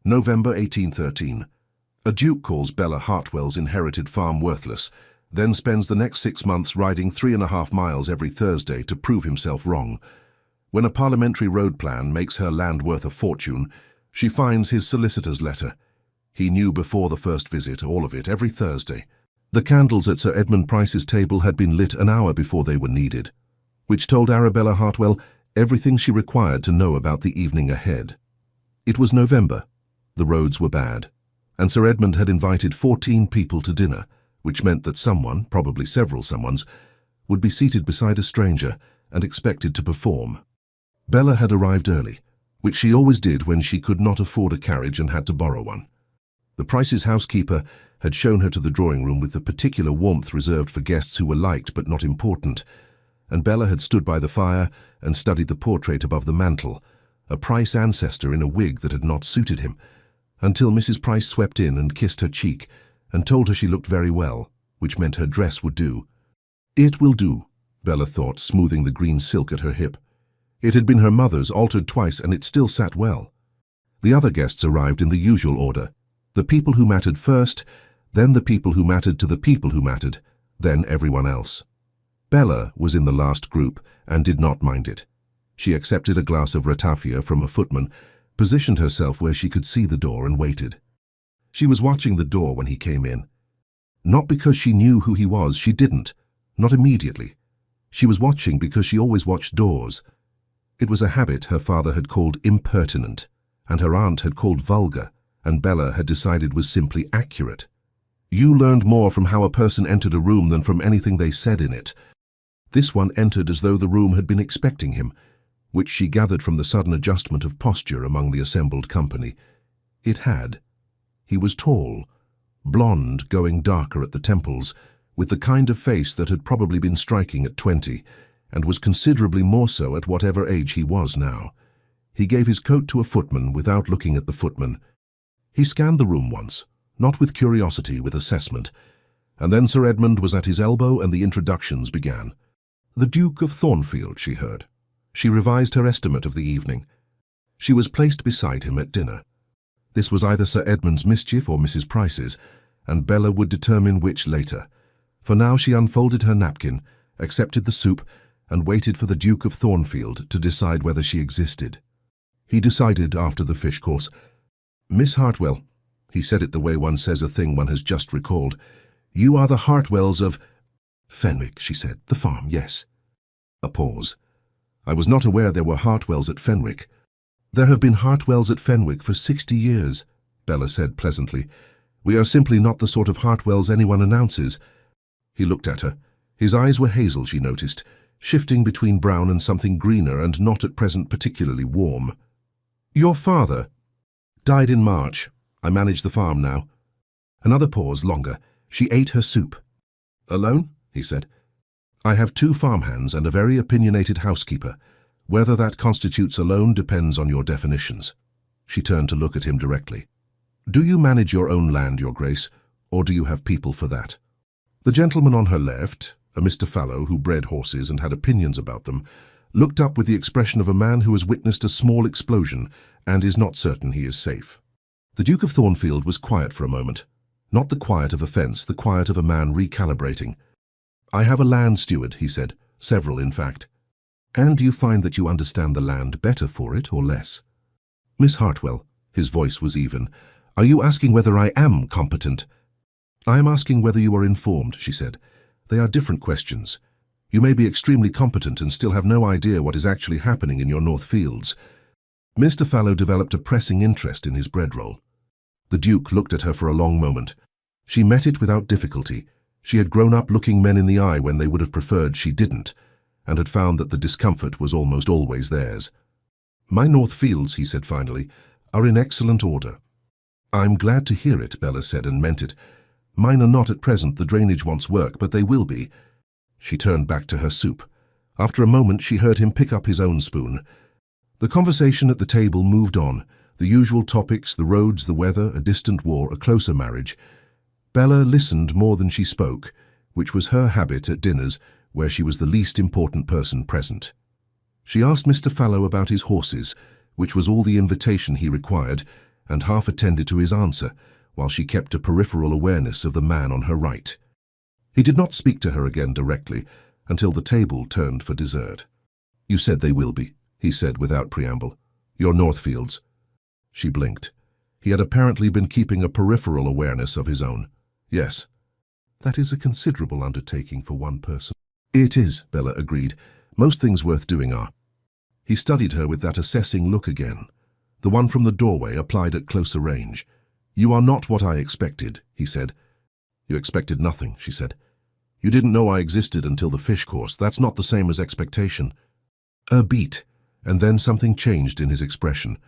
November 1813. A duke calls Bella Hartwell's inherited farm worthless, then spends the next 6 months riding 3.5 miles every Thursday to prove himself wrong. When a parliamentary road plan makes her land worth a fortune, she finds his solicitor's letter. He knew before the first visit, all of it, every Thursday. The candles at Sir Edmund Price's table had been lit an hour before they were needed, which told Arabella Hartwell everything she required to know about the evening ahead. It was November. The roads were bad, and Sir Edmund had invited 14 people to dinner, which meant that someone, probably several someones, would be seated beside a stranger and expected to perform. Bella had arrived early, which she always did when she could not afford a carriage and had to borrow one. The Price's housekeeper had shown her to the drawing room with the particular warmth reserved for guests who were liked but not important, and Bella had stood by the fire and studied the portrait above the mantel, a Price ancestor in a wig that had not suited him, until Mrs. Price swept in and kissed her cheek and told her she looked very well, which meant her dress would do. It will do, Bella thought, smoothing the green silk at her hip. It had been her mother's, altered twice, and it still sat well. The other guests arrived in the usual order. The people who mattered first, then the people who mattered to the people who mattered, then everyone else. Bella was in the last group and did not mind it. She accepted a glass of ratafia from a footman, positioned herself where she could see the door and waited. She was watching the door when he came in. Not because she knew who he was, she didn't, not immediately. She was watching because she always watched doors. It was a habit her father had called impertinent, and her aunt had called vulgar, and Bella had decided was simply accurate. You learned more from how a person entered a room than from anything they said in it. This one entered as though the room had been expecting him, which she gathered from the sudden adjustment of posture among the assembled company. It had. He was tall, blonde, going darker at the temples, with the kind of face that had probably been striking at 20, and was considerably more so at whatever age he was now. He gave his coat to a footman without looking at the footman. He scanned the room once, not with curiosity, with assessment, and then Sir Edmund was at his elbow and the introductions began. The Duke of Thornfield, she heard. She revised her estimate of the evening. She was placed beside him at dinner. This was either Sir Edmund's mischief or Mrs. Price's, and Bella would determine which later. For now she unfolded her napkin, accepted the soup, and waited for the Duke of Thornfield to decide whether she existed. He decided after the fish course. "Miss Hartwell," he said it the way one says a thing one has just recalled, "you are the Hartwells of—" "Fenwick," she said. "The farm, yes." A pause. "I was not aware there were Hartwells at Fenwick." "There have been Hartwells at Fenwick for 60 years, Bella said pleasantly. "We are simply not the sort of Hartwells anyone announces." He looked at her. His eyes were hazel, she noticed, shifting between brown and something greener and not at present particularly warm. "Your father?" "Died in March. I manage the farm now." Another pause, longer. She ate her soup. "Alone?" he said. "I have 2 farmhands and a very opinionated housekeeper. Whether that constitutes alone depends on your definitions." She turned to look at him directly. "Do you manage your own land, Your Grace, or do you have people for that?" The gentleman on her left, a Mr. Fallow who bred horses and had opinions about them, looked up with the expression of a man who has witnessed a small explosion and is not certain he is safe. The Duke of Thornfield was quiet for a moment. Not the quiet of offence, the quiet of a man recalibrating. "I have a land steward," he said. "Several, in fact." "And do you find that you understand the land better for it or less?" "Miss Hartwell," his voice was even, "are you asking whether I am competent?" "I am asking whether you are informed," she said. "They are different questions. You may be extremely competent and still have no idea what is actually happening in your North Fields." Mr. Fallow developed a pressing interest in his bread roll. The Duke looked at her for a long moment. She met it without difficulty. She had grown up looking men in the eye when they would have preferred she didn't, and had found that the discomfort was almost always theirs. "My North Fields," he said finally, "are in excellent order." "I'm glad to hear it," Bella said, and meant it. "Mine are not at present. The drainage wants work, but they will be." She turned back to her soup. After a moment she heard him pick up his own spoon. The conversation at the table moved on, the usual topics, the roads, the weather, a distant war, a closer marriage. Bella listened more than she spoke, which was her habit at dinners where she was the least important person present. She asked Mr. Fallow about his horses, which was all the invitation he required, and half attended to his answer, while she kept a peripheral awareness of the man on her right. He did not speak to her again directly until the table turned for dessert. "You said they will be," he said without preamble. "Your Northfields." She blinked. He had apparently been keeping a peripheral awareness of his own. "Yes." "That is a considerable undertaking for one person." "It is," Bella agreed. "Most things worth doing are." He studied her with that assessing look again, the one from the doorway applied at closer range. "You are not what I expected," he said. "You expected nothing," she said. "You didn't know I existed until the fish course. That's not the same as expectation." A beat, and then something changed in his expression.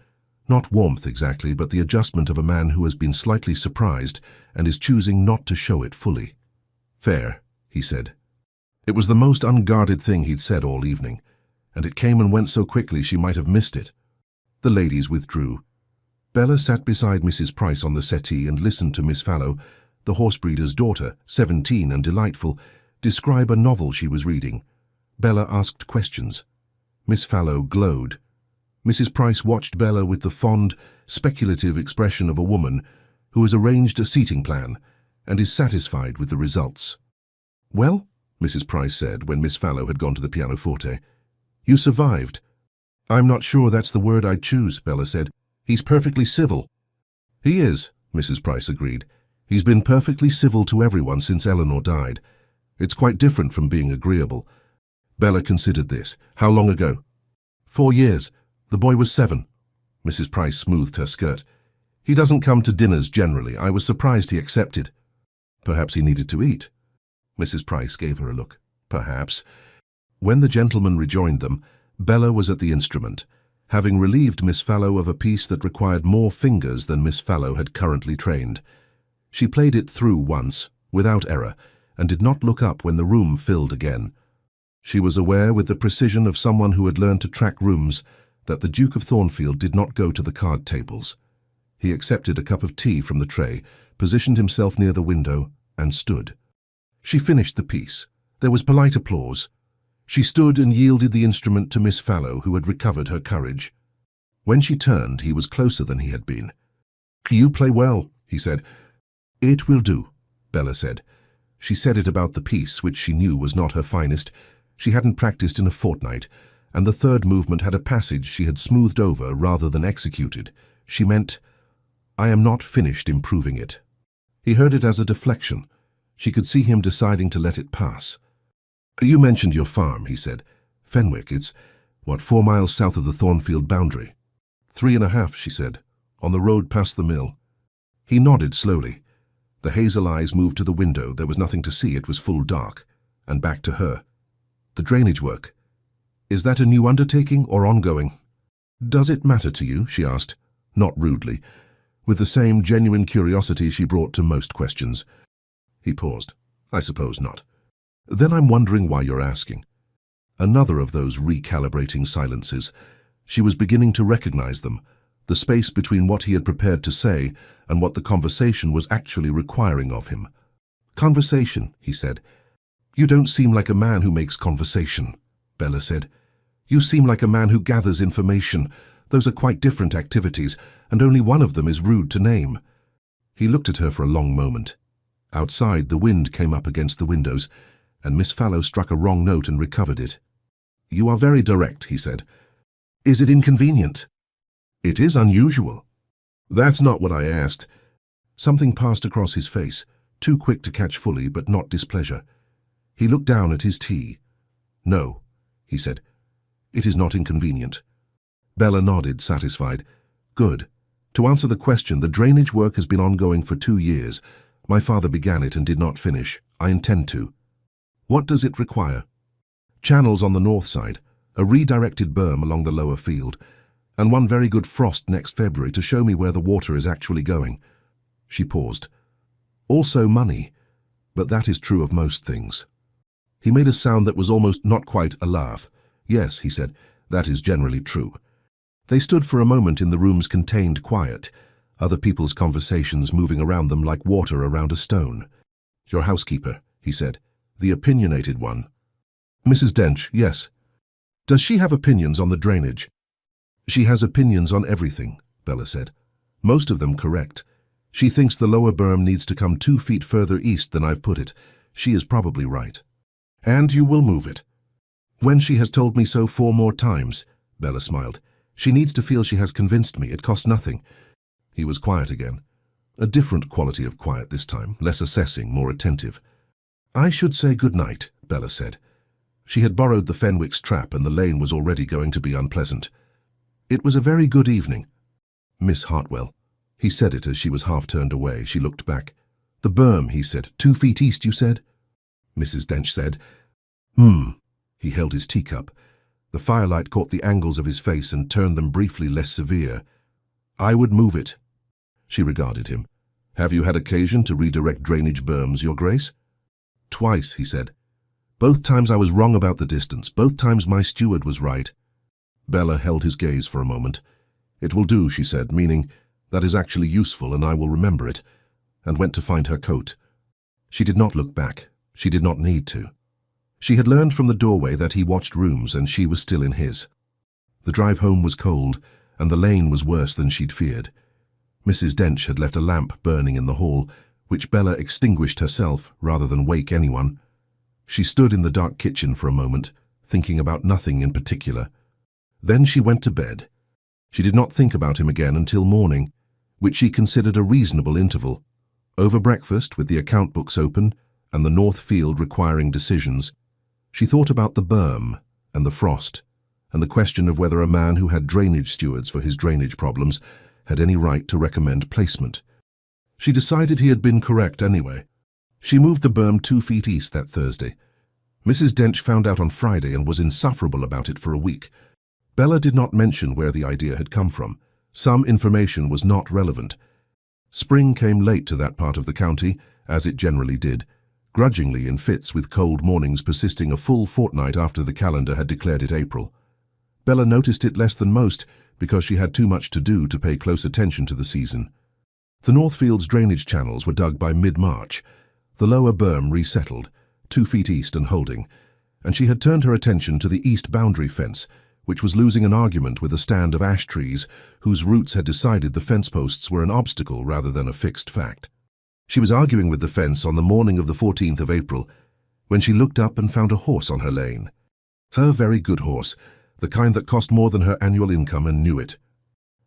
Not warmth exactly, but the adjustment of a man who has been slightly surprised and is choosing not to show it fully. "Fair," he said. It was the most unguarded thing he'd said all evening, and it came and went so quickly she might have missed it. The ladies withdrew. Bella sat beside Mrs. Price on the settee and listened to Miss Fallow, the horsebreeder's daughter, 17 and delightful, describe a novel she was reading. Bella asked questions. Miss Fallow glowed. Mrs. Price watched Bella with the fond, speculative expression of a woman who has arranged a seating plan and is satisfied with the results. "Well," Mrs. Price said when Miss Fallow had gone to the pianoforte, "you survived." "I'm not sure that's the word I'd choose," Bella said. "He's perfectly civil." "He is," Mrs. Price agreed. "He's been perfectly civil to everyone since Eleanor died. It's quite different from being agreeable." Bella considered this. "How long ago?" 4 years. The boy was 7. Mrs. Price smoothed her skirt. "He doesn't come to dinners generally. I was surprised he accepted." "Perhaps he needed to eat." Mrs. Price gave her a look. "Perhaps." When the gentleman rejoined them, Bella was at the instrument, having relieved Miss Fallow of a piece that required more fingers than Miss Fallow had currently trained. She played it through once, without error, and did not look up when the room filled again. She was aware with the precision of someone who had learned to track rooms that the Duke of Thornfield did not go to the card tables. He accepted a cup of tea from the tray, positioned himself near the window, and stood. She finished the piece. There was polite applause. She stood and yielded the instrument to Miss Fallow, who had recovered her courage. When she turned, he was closer than he had been. "You play well," he said. "It will do," Bella said. She said it about the piece, which she knew was not her finest. She hadn't practiced in a fortnight, and the third movement had a passage she had smoothed over rather than executed. She meant, "I am not finished improving it." He heard it as a deflection. She could see him deciding to let it pass. "You mentioned your farm," he said. "Fenwick, it's, 4 miles south of the Thornfield boundary?" 3.5, she said, "on the road past the mill." He nodded slowly. The hazel eyes moved to the window. There was nothing to see. It was full dark. And back to her. "The drainage work. Is that a new undertaking or ongoing?" "Does it matter to you?" she asked, not rudely, with the same genuine curiosity she brought to most questions. He paused. "I suppose not." "Then I'm wondering why you're asking." Another of those recalibrating silences. She was beginning to recognize them, the space between what he had prepared to say and what the conversation was actually requiring of him. "Conversation," he said. "You don't seem like a man who makes conversation," Bella said. "You seem like a man who gathers information. Those are quite different activities, and only one of them is rude to name." He looked at her for a long moment. Outside, the wind came up against the windows, and Miss Fallow struck a wrong note and recovered it. "You are very direct," he said. "Is it inconvenient?" "It is unusual." "That's not what I asked." Something passed across his face, too quick to catch fully, but not displeasure. He looked down at his tea. "No," he said. "It is not inconvenient." Bella nodded, satisfied. "Good. To answer the question, the drainage work has been ongoing for 2 years. My father began it and did not finish. I intend to." "What does it require?" "Channels on the north side, a redirected berm along the lower field, and one very good frost next February to show me where the water is actually going." She paused. "Also money, but that is true of most things." He made a sound that was almost not quite a laugh. "Yes," he said, "that is generally true." They stood for a moment in the room's contained quiet, other people's conversations moving around them like water around a stone. "Your housekeeper," he said, "the opinionated one." "Mrs. Dench, yes." "Does she have opinions on the drainage?" "She has opinions on everything," Bella said. Most of them correct. She thinks the lower berm needs to come 2 feet further east than I've put it. She is probably right. And you will move it. When she has told me so 4 more times, Bella smiled. She needs to feel she has convinced me. It costs nothing. He was quiet again. A different quality of quiet this time, less assessing, more attentive. I should say good night, Bella said. She had borrowed the Fenwick's trap and the lane was already going to be unpleasant. It was a very good evening. Miss Hartwell. He said it as she was half turned away. She looked back. The berm, he said. 2 feet east, you said? Mrs. Dench said. He held his teacup. The firelight caught the angles of his face and turned them briefly less severe. I would move it. She regarded him. Have you had occasion to redirect drainage berms, Your Grace? Twice, he said. Both times I was wrong about the distance. Both times my steward was right. Bella held his gaze for a moment. It will do, she said, meaning, that is actually useful and I will remember it, and went to find her coat. She did not look back. She did not need to. She had learned from the doorway that he watched rooms and she was still in his. The drive home was cold, and the lane was worse than she'd feared. Mrs. Dench had left a lamp burning in the hall, which Bella extinguished herself rather than wake anyone. She stood in the dark kitchen for a moment, thinking about nothing in particular. Then she went to bed. She did not think about him again until morning, which she considered a reasonable interval. Over breakfast, with the account books open and the north field requiring decisions, she thought about the berm and the frost and the question of whether a man who had drainage stewards for his drainage problems had any right to recommend placement. She decided he had been correct anyway. She moved the berm 2 feet east that Thursday. Mrs. Dench found out on Friday and was insufferable about it for a week. Bella did not mention where the idea had come from. Some information was not relevant. Spring came late to that part of the county, as it generally did, grudgingly in fits with cold mornings persisting a full fortnight after the calendar had declared it April. Bella noticed it less than most because she had too much to do to pay close attention to the season. The Northfield's drainage channels were dug by mid-March, the lower berm resettled, 2 feet east and holding, and she had turned her attention to the east boundary fence, which was losing an argument with a stand of ash trees whose roots had decided the fence posts were an obstacle rather than a fixed fact. She was arguing with the fence on the morning of the 14th of April when she looked up and found a horse on her lane. Her very good horse, the kind that cost more than her annual income and knew it.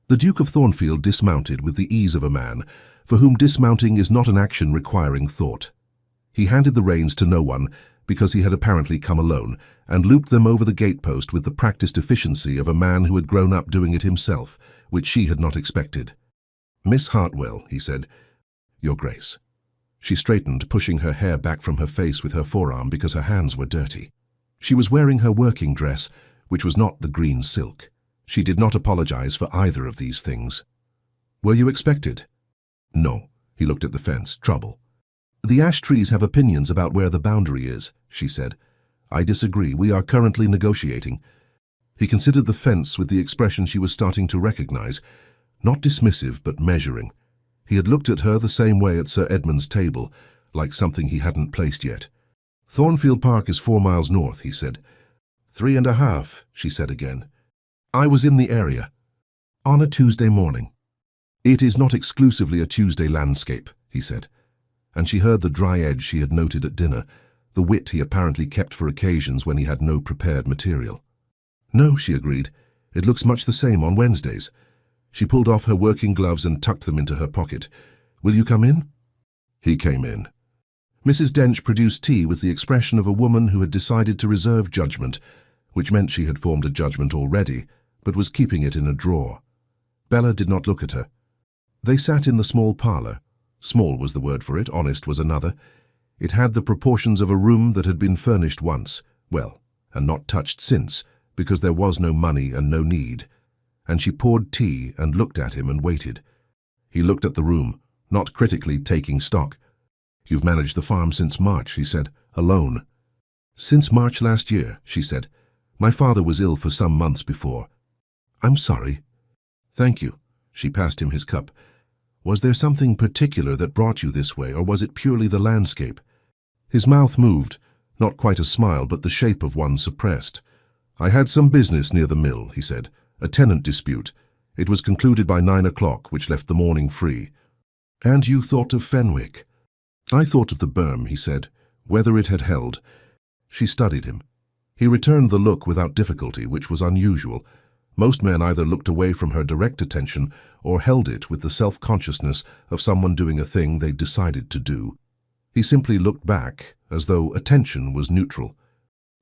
The Duke of Thornfield dismounted with the ease of a man for whom dismounting is not an action requiring thought. He handed the reins to no one because he had apparently come alone and looped them over the gatepost with the practiced efficiency of a man who had grown up doing it himself, which she had not expected. Miss Hartwell, he said. Your Grace. She straightened, pushing her hair back from her face with her forearm because her hands were dirty. She was wearing her working dress, which was not the green silk. She did not apologize for either of these things. Were you expected? No. He looked at the fence. Trouble. The ash trees have opinions about where the boundary is, she said. I disagree. We are currently negotiating. He considered the fence with the expression she was starting to recognize, not dismissive but measuring. He had looked at her the same way at Sir Edmund's table, like something he hadn't placed yet. Thornfield Park is 4 miles north, he said. 3.5, she said again. I was in the area. On a Tuesday morning. It is not exclusively a Tuesday landscape, he said. And she heard the dry edge she had noted at dinner, the wit he apparently kept for occasions when he had no prepared material. No, she agreed. It looks much the same on Wednesdays. She pulled off her working gloves and tucked them into her pocket. Will you come in? He came in. Mrs. Dench produced tea with the expression of a woman who had decided to reserve judgment, which meant she had formed a judgment already, but was keeping it in a drawer. Bella did not look at her. They sat in the small parlour. Small was the word for it, honest was another. It had the proportions of a room that had been furnished once, well, and not touched since, because there was no money and no need. And she poured tea and looked at him and waited. He looked at the room, not critically taking stock. You've managed the farm since March, he said, alone. Since March last year, she said. My father was ill for some months before. I'm sorry. Thank you. She passed him his cup. Was there something particular that brought you this way, or was it purely the landscape? His mouth moved, not quite a smile, but the shape of one suppressed. I had some business near the mill, he said. A tenant dispute. It was concluded by 9 o'clock, which left the morning free. "And you thought of Fenwick?" "I thought of the berm," he said, whether it had held. She studied him. He returned the look without difficulty, which was unusual. Most men either looked away from her direct attention or held it with the self-consciousness of someone doing a thing they'd decided to do. He simply looked back, as though attention was neutral.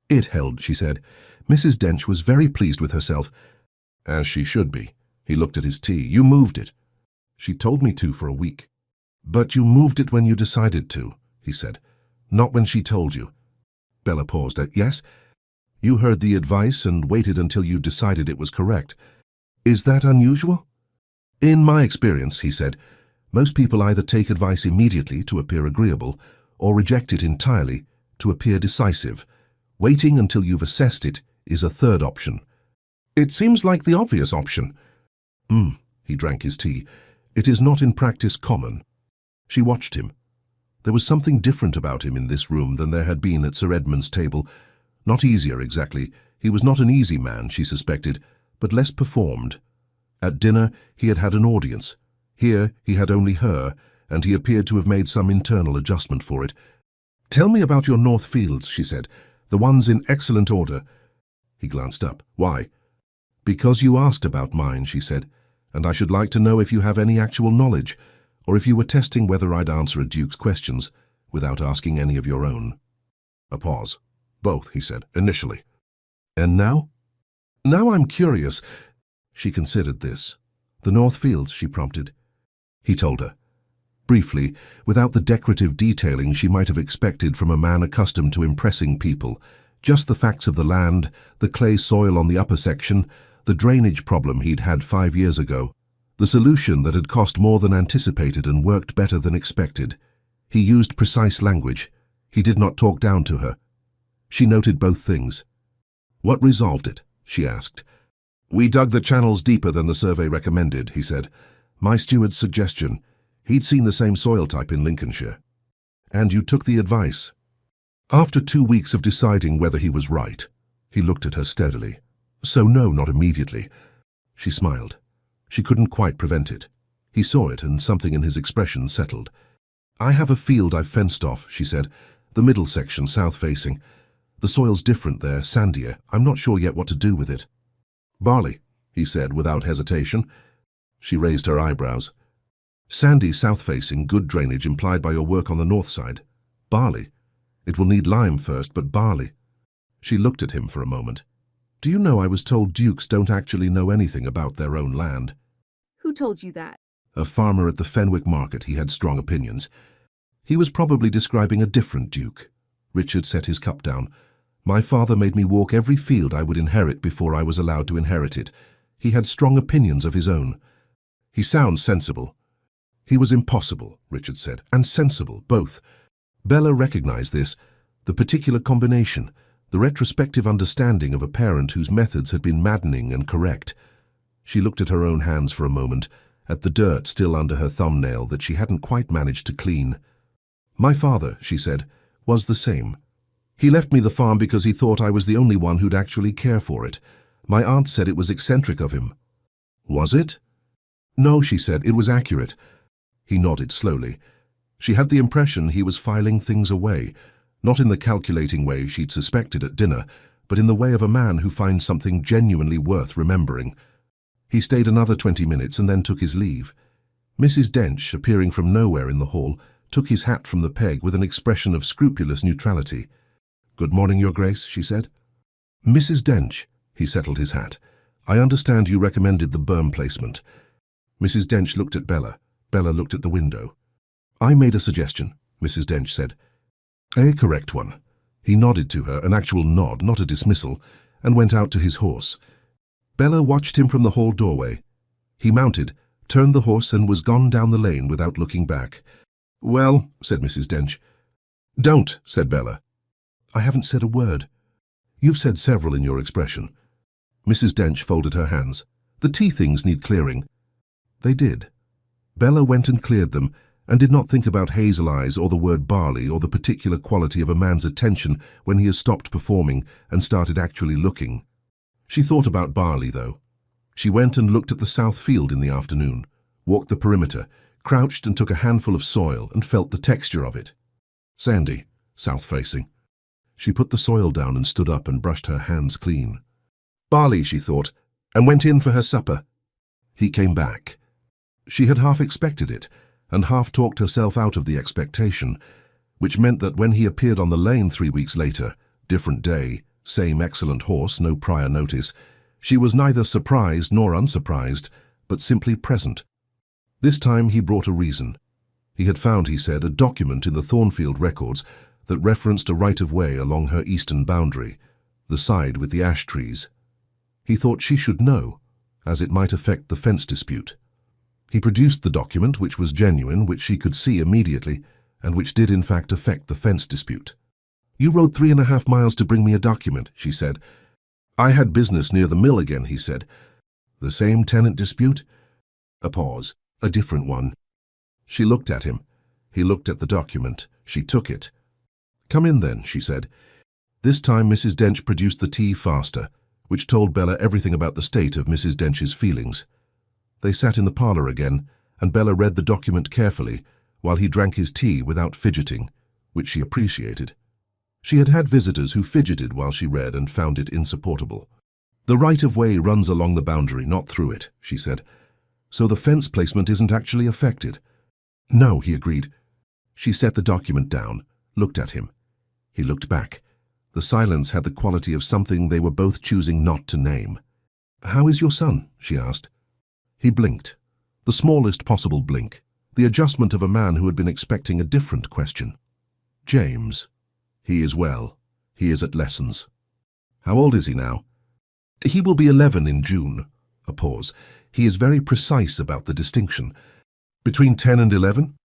"It held," she said. "Mrs. Dench was very pleased with herself." "As she should be." He looked at his tea. "You moved it." "She told me to for a week." "But you moved it when you decided to," he said. "Not when she told you." Bella paused. "Yes? You heard the advice and waited until you decided it was correct. Is that unusual?" "In my experience," he said, "most people either take advice immediately to appear agreeable or reject it entirely to appear decisive. Waiting until you've assessed it is a third option." "It seems like the obvious option." He drank his tea. "It is not in practice common." She watched him. There was something different about him in this room than there had been at Sir Edmund's table. Not easier, exactly. He was not an easy man, she suspected, but less performed. At dinner, he had had an audience. Here, he had only her, and he appeared to have made some internal adjustment for it. "Tell me about your North Fields," she said. "The ones in excellent order." He glanced up. "Why?" "Because you asked about mine," she said, "and I should like to know if you have any actual knowledge, or if you were testing whether I'd answer a duke's questions without asking any of your own." A pause. "Both," he said, "initially." "And now?" "Now I'm curious." She considered this. "The North Fields," she prompted. He told her. Briefly, without the decorative detailing she might have expected from a man accustomed to impressing people, just the facts of the land, the clay soil on the upper section, the drainage problem he'd had 5 years ago, the solution that had cost more than anticipated and worked better than expected. He used precise language. He did not talk down to her. She noted both things. "What resolved it?" she asked. "We dug the channels deeper than the survey recommended," he said. "My steward's suggestion. He'd seen the same soil type in Lincolnshire." "And you took the advice?" "After 2 weeks of deciding whether he was right." He looked at her steadily. "So no, not immediately." She smiled. She couldn't quite prevent it. He saw it, and something in his expression settled. "I have a field I've fenced off," she said. "The middle section, south-facing. The soil's different there, sandier. I'm not sure yet what to do with it." "Barley," he said without hesitation. She raised her eyebrows. "Sandy, south-facing, good drainage implied by your work on the north side. Barley. It will need lime first, but barley." She looked at him for a moment. "Do you know I was told dukes don't actually know anything about their own land?" "Who told you that?" "A farmer at the Fenwick market. He had strong opinions." He was probably describing a different duke. Richard set his cup down. "My father made me walk every field I would inherit before I was allowed to inherit it. He had strong opinions of his own." "He sounds sensible." "He was impossible," Richard said, "and sensible, both." Bella recognized this, the particular combination, the retrospective understanding of a parent whose methods had been maddening and correct. She looked at her own hands for a moment, at the dirt still under her thumbnail that she hadn't quite managed to clean. "My father," she said, "was the same. He left me the farm because he thought I was the only one who'd actually care for it. My aunt said it was eccentric of him." "Was it?" "No," she said, "it was accurate." He nodded slowly. She had the impression he was filing things away, not in the calculating way she'd suspected at dinner, but in the way of a man who finds something genuinely worth remembering. He stayed another 20 minutes and then took his leave. Mrs. Dench, appearing from nowhere in the hall, took his hat from the peg with an expression of scrupulous neutrality. "Good morning, Your Grace," she said. "Mrs. Dench," he settled his hat. "I understand you recommended the berm placement." Mrs. Dench looked at Bella. Bella looked at the window. "I made a suggestion," Mrs. Dench said. "A correct one." He nodded to her, an actual nod, not a dismissal, and went out to his horse. Bella watched him from the hall doorway. He mounted, turned the horse, and was gone down the lane without looking back. "Well," said Mrs. Dench. "Don't," said Bella. "I haven't said a word." "You've said several in your expression." Mrs. Dench folded her hands. "The tea things need clearing." They did. Bella went and cleared them, and did not think about hazel eyes or the word barley or the particular quality of a man's attention when he has stopped performing and started actually looking. She thought about barley, though. She went and looked at the south field in the afternoon, walked the perimeter, crouched and took a handful of soil and felt the texture of it. Sandy, south-facing. She put the soil down and stood up and brushed her hands clean. Barley, she thought, and went in for her supper. He came back. She had half expected it, and half talked herself out of the expectation, which meant that when he appeared on the lane 3 weeks later, different day, same excellent horse, no prior notice, she was neither surprised nor unsurprised, but simply present. This time he brought a reason. He had found, he said, a document in the Thornfield records that referenced a right-of-way along her eastern boundary, the side with the ash trees. He thought she should know, as it might affect the fence dispute. He produced the document, which was genuine, which she could see immediately, and which did in fact affect the fence dispute. "You rode 3.5 miles to bring me a document," she said. "I had business near the mill again," he said. "The same tenant dispute?" A pause. "A different one." She looked at him. He looked at the document. She took it. "Come in then," she said. This time Mrs. Dench produced the tea faster, which told Bella everything about the state of Mrs. Dench's feelings. They sat in the parlour again, and Bella read the document carefully, while he drank his tea without fidgeting, which she appreciated. She had had visitors who fidgeted while she read and found it insupportable. "The right-of-way runs along the boundary, not through it," she said. "So the fence placement isn't actually affected." "No," he agreed. She set the document down, looked at him. He looked back. The silence had the quality of something they were both choosing not to name. "How is your son?" she asked. He blinked. The smallest possible blink. The adjustment of a man who had been expecting a different question. "James. He is well. He is at lessons." "How old is he now?" "He will be 11 in June." A pause. "He is very precise about the distinction." "Between 10 and 11?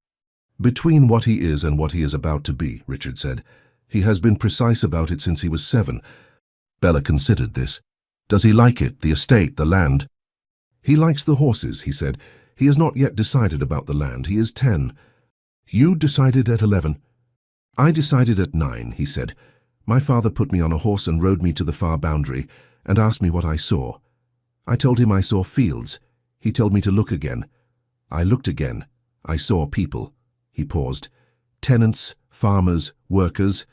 "Between what he is and what he is about to be," Richard said. "He has been precise about it since he was 7. Bella considered this. "Does he like it, the estate, the land?" "He likes the horses," he said. "He has not yet decided about the land. He is 10. "You decided at 11. "I decided at 9, he said. "My father put me on a horse and rode me to the far boundary and asked me what I saw. I told him I saw fields. He told me to look again. I looked again. I saw people." He paused. "Tenants, farmers, workers."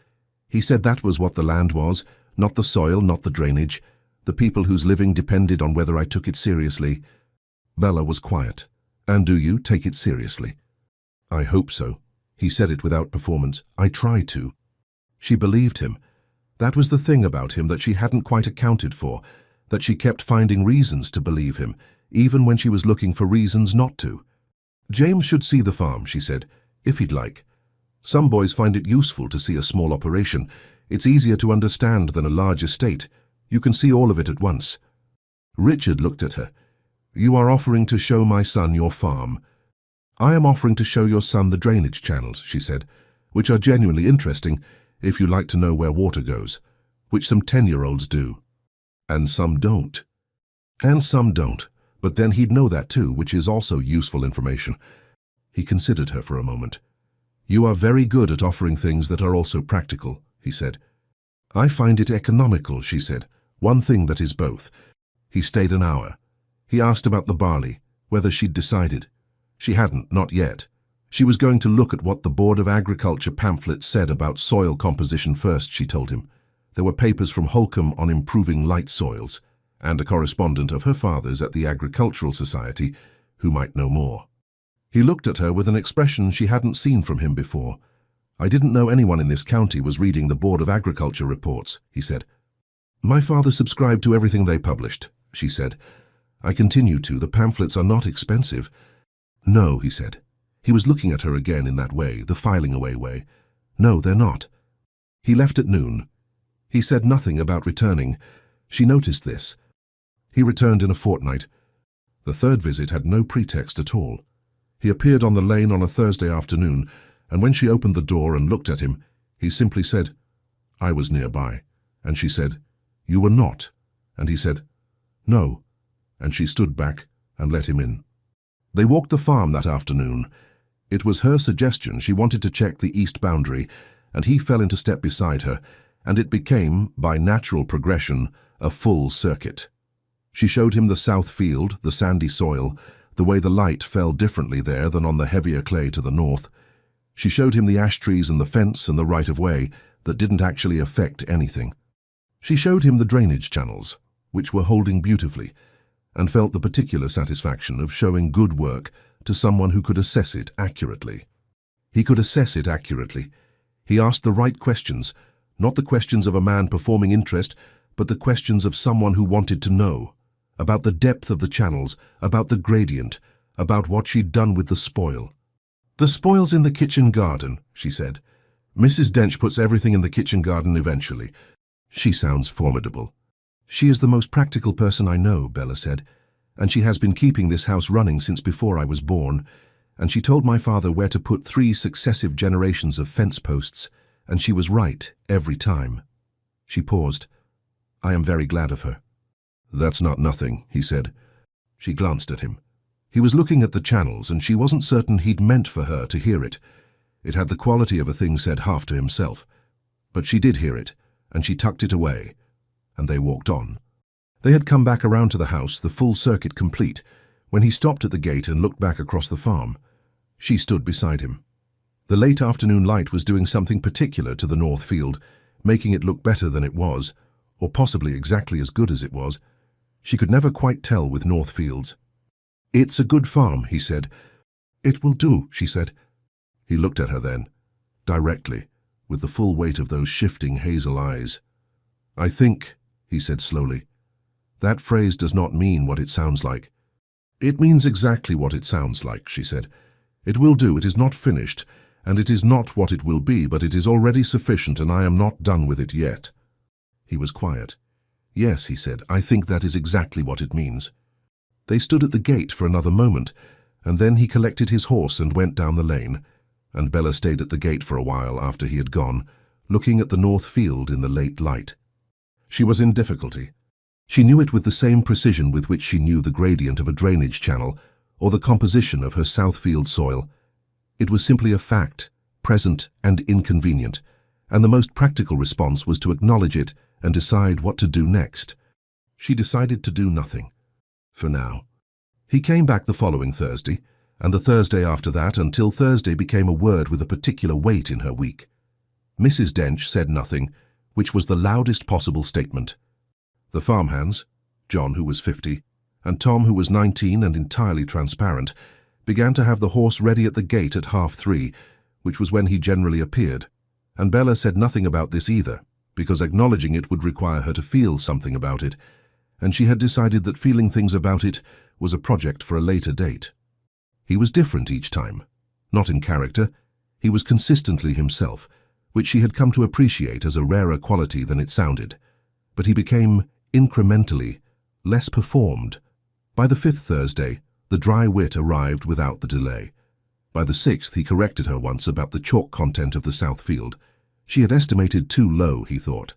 He said that was what the land was, not the soil, not the drainage, the people whose living depended on whether I took it seriously. Bella was quiet. "And do you take it seriously?" "I hope so." He said it without performance. "I try to." She believed him. That was the thing about him that she hadn't quite accounted for, that she kept finding reasons to believe him, even when she was looking for reasons not to. "James should see the farm," she said, "if he'd like. Some boys find it useful to see a small operation. It's easier to understand than a large estate. You can see all of it at once." Richard looked at her. "You are offering to show my son your farm." "I am offering to show your son the drainage channels," she said, "which are genuinely interesting if you like to know where water goes, which some 10-year-olds do." "And some don't." "And some don't, but then he'd know that too, which is also useful information." He considered her for a moment. "You are very good at offering things that are also practical," he said. "I find it economical," she said. "One thing that is both." He stayed an hour. He asked about the barley, whether she'd decided. She hadn't, not yet. She was going to look at what the Board of Agriculture pamphlet said about soil composition first, she told him. There were papers from Holcomb on improving light soils, and a correspondent of her father's at the Agricultural Society who might know more. He looked at her with an expression she hadn't seen from him before. "I didn't know anyone in this county was reading the Board of Agriculture reports," he said. "My father subscribed to everything they published," she said. "I continue to. The pamphlets are not expensive." "No," he said. He was looking at her again in that way, the filing away way. "No, they're not." He left at noon. He said nothing about returning. She noticed this. He returned in a fortnight. The third visit had no pretext at all. He appeared on the lane on a Thursday afternoon, and when she opened the door and looked at him, he simply said, "I was nearby." And she said, "You were not." And he said, "No." And she stood back and let him in. They walked the farm that afternoon. It was her suggestion. She wanted to check the east boundary, and he fell into step beside her, and it became, by natural progression, a full circuit. She showed him the south field, the sandy soil, the way the light fell differently there than on the heavier clay to the north. She showed him the ash trees and the fence and the right-of-way that didn't actually affect anything. She showed him the drainage channels, which were holding beautifully, and felt the particular satisfaction of showing good work to someone who could assess it accurately. He could assess it accurately. He asked the right questions, not the questions of a man performing interest, but the questions of someone who wanted to know, about the depth of the channels, about the gradient, about what she'd done with the spoil. "The spoil's in the kitchen garden," she said. "Mrs. Dench puts everything in the kitchen garden eventually." "She sounds formidable." "She is the most practical person I know," Bella said, "and she has been keeping this house running since before I was born, and she told my father where to put 3 successive generations of fence posts, and she was right every time." She paused. "I am very glad of her." "That's not nothing," he said. She glanced at him. He was looking at the channels, and she wasn't certain he'd meant for her to hear it. It had the quality of a thing said half to himself. But she did hear it, and she tucked it away, and they walked on. They had come back around to the house, the full circuit complete, when he stopped at the gate and looked back across the farm. She stood beside him. The late afternoon light was doing something particular to the north field, making it look better than it was, or possibly exactly as good as it was. She could never quite tell with north fields. "It's a good farm," he said. "It will do," she said. He looked at her then, directly, with the full weight of those shifting hazel eyes. "I think," he said slowly, "that phrase does not mean what it sounds like." "It means exactly what it sounds like," she said. "It will do. It is not finished, and it is not what it will be, but it is already sufficient, and I am not done with it yet." He was quiet. "Yes," he said, "I think that is exactly what it means." They stood at the gate for another moment, and then he collected his horse and went down the lane, and Bella stayed at the gate for a while after he had gone, looking at the north field in the late light. She was in difficulty. She knew it with the same precision with which she knew the gradient of a drainage channel or the composition of her south field soil. It was simply a fact, present and inconvenient, and the most practical response was to acknowledge it and decide what to do next. She decided to do nothing, for now. He came back the following Thursday, and the Thursday after that, until Thursday became a word with a particular weight in her week. Mrs. Dench said nothing, which was the loudest possible statement. The farmhands, John, who was 50, and Tom, who was 19 and entirely transparent, began to have the horse ready at the gate at 3:30, which was when he generally appeared, and Bella said nothing about this either, because acknowledging it would require her to feel something about it, and she had decided that feeling things about it was a project for a later date. He was different each time, not in character. He was consistently himself, which she had come to appreciate as a rarer quality than it sounded, but he became, incrementally, less performed. By the 5th Thursday, the dry wit arrived without the delay. By the 6th, he corrected her once about the chalk content of the south field. She had estimated too low, he thought,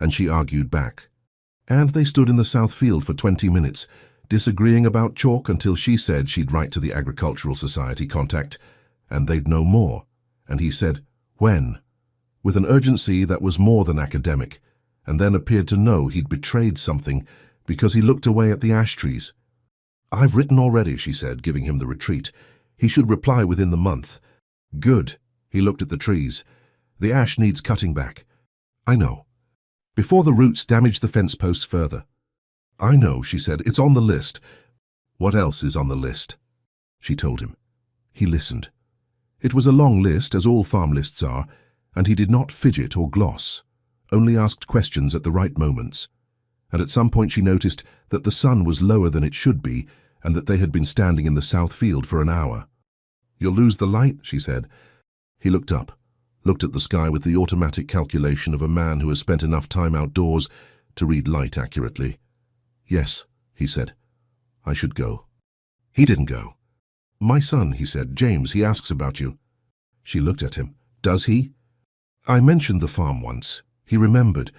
and she argued back. And they stood in the south field for 20 minutes, disagreeing about chalk until she said she'd write to the Agricultural Society contact, and they'd know more, and he said, "When?" with an urgency that was more than academic, and then appeared to know he'd betrayed something because he looked away at the ash trees. "I've written already," she said, giving him the retreat. "He should reply within the month." "Good." He looked at the trees. "The ash needs cutting back." "I know. Before the roots damage the fence posts further." "I know," she said. "It's on the list." "What else is on the list?" she told him. He listened. It was a long list, as all farm lists are, and he did not fidget or gloss, only asked questions at the right moments. And at some point she noticed that the sun was lower than it should be, and that they had been standing in the south field for an hour. "You'll lose the light," she said. He looked up, looked at the sky with the automatic calculation of a man who has spent enough time outdoors to read light accurately. "Yes," he said. "I should go." He didn't go. "My son," he said, "James, he asks about you." She looked at him. "Does he?" "I mentioned the farm once." He remembered.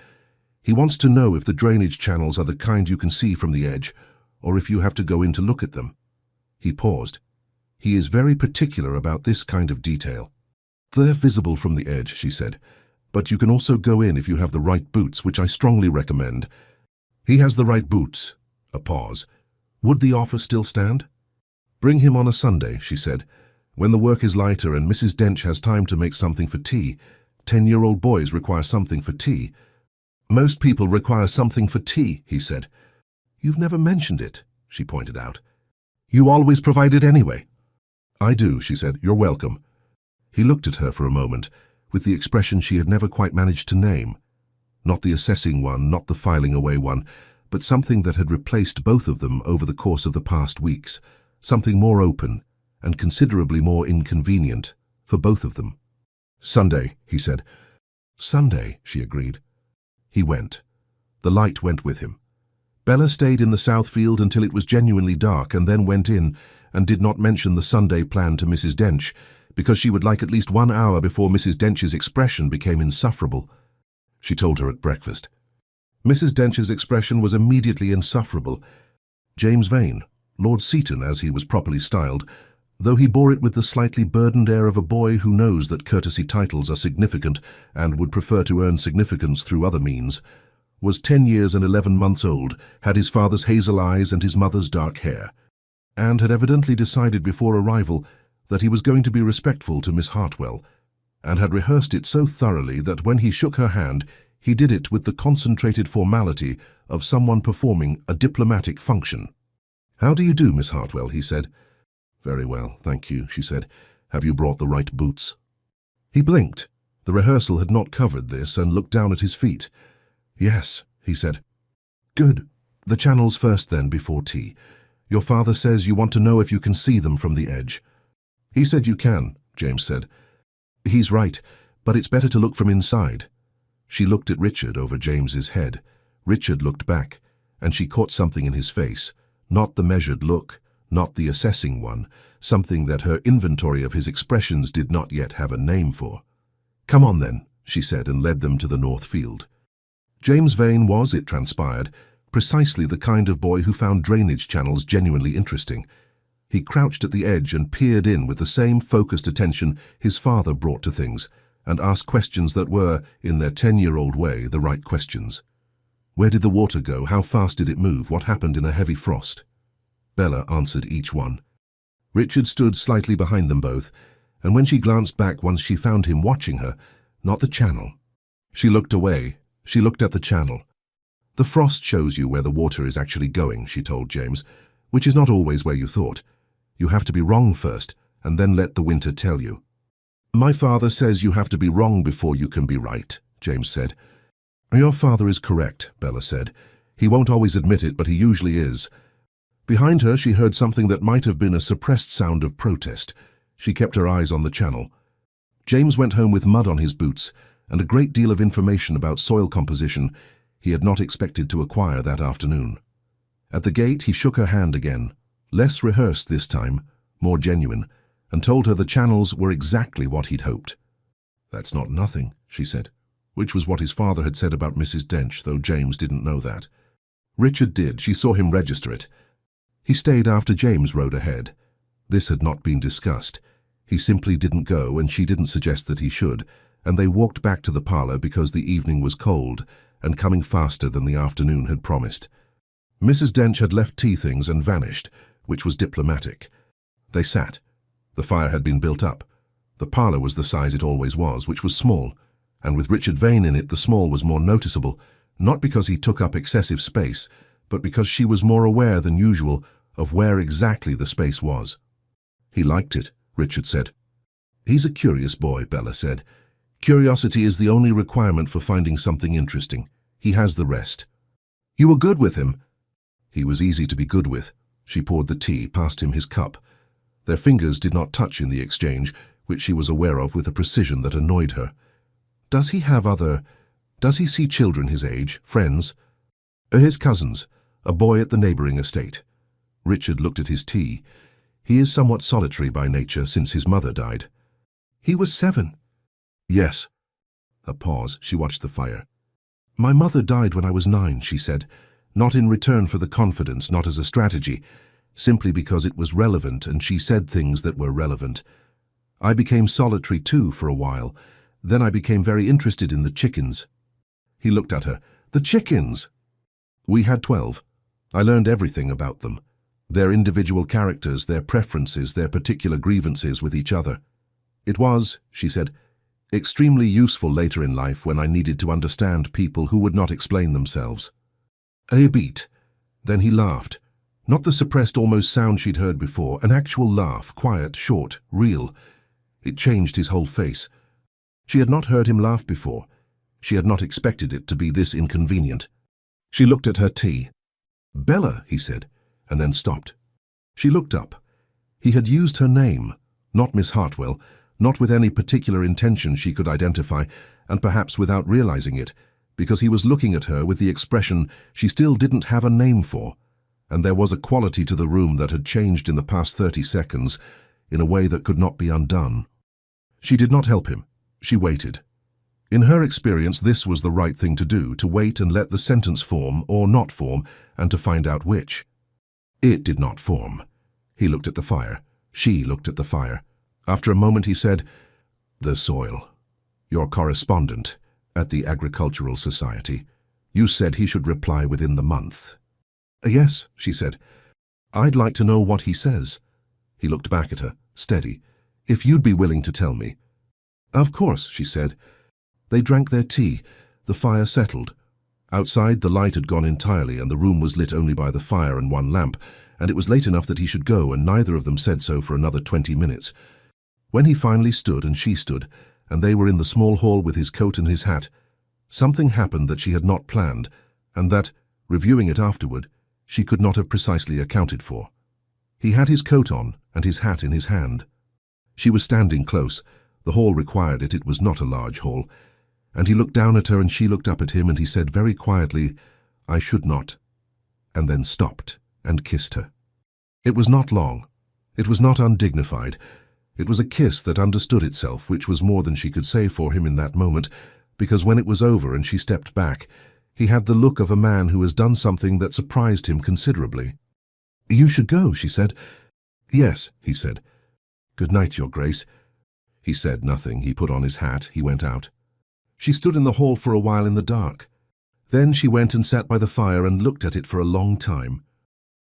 "He wants to know if the drainage channels are the kind you can see from the edge, or if you have to go in to look at them." He paused. "He is very particular about this kind of detail." "They're visible from the edge," she said, "but you can also go in if you have the right boots, which I strongly recommend." "He has the right boots. A pause. Would the offer still stand? Bring him on a Sunday, she said, when the work is lighter and Mrs. Dench has time to make something for tea. 10-year-old boys require something for tea. Most people require something for tea, he said. You've never mentioned it, she pointed out. You always provide it anyway. I do, she said. You're welcome. He looked at her for a moment, with the expression she had never quite managed to name. Not the assessing one, not the filing away one, but something that had replaced both of them over the course of the past weeks, something more open and considerably more inconvenient for both of them. Sunday, he said. Sunday, she agreed. He went. The light went with him. Bella stayed in the south field until it was genuinely dark and then went in and did not mention the Sunday plan to Mrs. Dench, because she would like at least 1 hour before Mrs. Dench's expression became insufferable. She told her at breakfast. Mrs. Dench's expression was immediately insufferable. James Vane, Lord Seaton as he was properly styled, though he bore it with the slightly burdened air of a boy who knows that courtesy titles are significant and would prefer to earn significance through other means, was 10 years and 11 months old, had his father's hazel eyes and his mother's dark hair, and had evidently decided before arrival that he was going to be respectful to Miss Hartwell, and had rehearsed it so thoroughly that when he shook her hand, he did it with the concentrated formality of someone performing a diplomatic function. How do you do, Miss Hartwell, he said. Very well, thank you, she said. Have you brought the right boots? He blinked. The rehearsal had not covered this and looked down at his feet. Yes, he said. Good. The channels first then, before tea. Your father says you want to know if you can see them from the edge. He said you can, James said. He's right, but it's better to look from inside. She looked at Richard over James's head. Richard looked back, and she caught something in his face, not the measured look, not the assessing one, something that her inventory of his expressions did not yet have a name for. Come on then, she said, and led them to the north field. James Vane was, it transpired, precisely the kind of boy who found drainage channels genuinely interesting. He crouched at the edge and peered in with the same focused attention his father brought to things, and asked questions that were, in their 10-year-old way, the right questions. Where did the water go? How fast did it move? What happened in a heavy frost? Bella answered each one. Richard stood slightly behind them both, and when she glanced back once she found him watching her, not the channel. She looked away. She looked at the channel. The frost shows you where the water is actually going, she told James, which is not always where you thought. You have to be wrong first, and then let the winter tell you. My father says you have to be wrong before you can be right, James said. Your father is correct, Bella said. He won't always admit it, but he usually is. Behind her she heard something that might have been a suppressed sound of protest. She kept her eyes on the channel. James went home with mud on his boots and a great deal of information about soil composition he had not expected to acquire that afternoon. At the gate he shook her hand again, less rehearsed this time, more genuine, and told her the channels were exactly what he'd hoped. That's not nothing, she said, which was what his father had said about Mrs. Dench, though James didn't know that. Richard did. She saw him register it. He stayed after James rode ahead. This had not been discussed. He simply didn't go, and she didn't suggest that he should, and they walked back to the parlour because the evening was cold and coming faster than the afternoon had promised. Mrs. Dench had left tea things and vanished, which was diplomatic. They sat. The fire had been built up. The parlour was the size it always was, which was small, and with Richard Vane in it the small was more noticeable, not because he took up excessive space, but because she was more aware than usual of where exactly the space was. He liked it, Richard said. He's a curious boy, Bella said. Curiosity is the only requirement for finding something interesting. He has the rest. You were good with him. He was easy to be good with. She poured the tea, passed him his cup. Their fingers did not touch in the exchange, which she was aware of with a precision that annoyed her. Does he see children his age, friends? His cousins, a boy at the neighbouring estate. Richard looked at his tea. He is somewhat solitary by nature since his mother died. He was 7. Yes. A pause. She watched the fire. My mother died when I was 9, she said, not in return for the confidence, not as a strategy, simply because it was relevant and she said things that were relevant. I became solitary too for a while. Then I became very interested in the chickens. He looked at her. The chickens! We had 12. I learned everything about them. Their individual characters, their preferences, their particular grievances with each other. It was, she said, extremely useful later in life when I needed to understand people who would not explain themselves. A beat. Then he laughed. Not the suppressed almost sound she'd heard before, an actual laugh, quiet, short, real. It changed his whole face. She had not heard him laugh before. She had not expected it to be this inconvenient. She looked at her tea. "Bella," he said, and then stopped. She looked up. He had used her name, not Miss Hartwell, not with any particular intention she could identify, and perhaps without realizing it, because he was looking at her with the expression she still didn't have a name for, and there was a quality to the room that had changed in the past 30 seconds in a way that could not be undone. She did not help him. She waited. In her experience, this was the right thing to do, to wait and let the sentence form or not form, and to find out which. It did not form. He looked at the fire. She looked at the fire. After a moment he said, "The soil. Your correspondent at the Agricultural Society. You said he should reply within the month." "Yes," she said. "I'd like to know what he says." He looked back at her, steady. "If you'd be willing to tell me." "Of course," she said. They drank their tea. The fire settled. Outside, the light had gone entirely, and the room was lit only by the fire and one lamp, and it was late enough that he should go, and neither of them said so for another 20 minutes. When he finally stood and she stood, and they were in the small hall with his coat and his hat, something happened that she had not planned, and that, reviewing it afterward, she could not have precisely accounted for. He had his coat on and his hat in his hand. She was standing close. The hall required it. It was not a large hall. And he looked down at her and she looked up at him, and he said very quietly, "I should not," and then stopped and kissed her. It was not long. It was not undignified. It was a kiss that understood itself, which was more than she could say for him in that moment, because when it was over and she stepped back, he had the look of a man who has done something that surprised him considerably. "You should go," she said. "Yes," he said. "Good night, Your Grace." He said nothing. He put on his hat. He went out. She stood in the hall for a while in the dark. Then she went and sat by the fire and looked at it for a long time.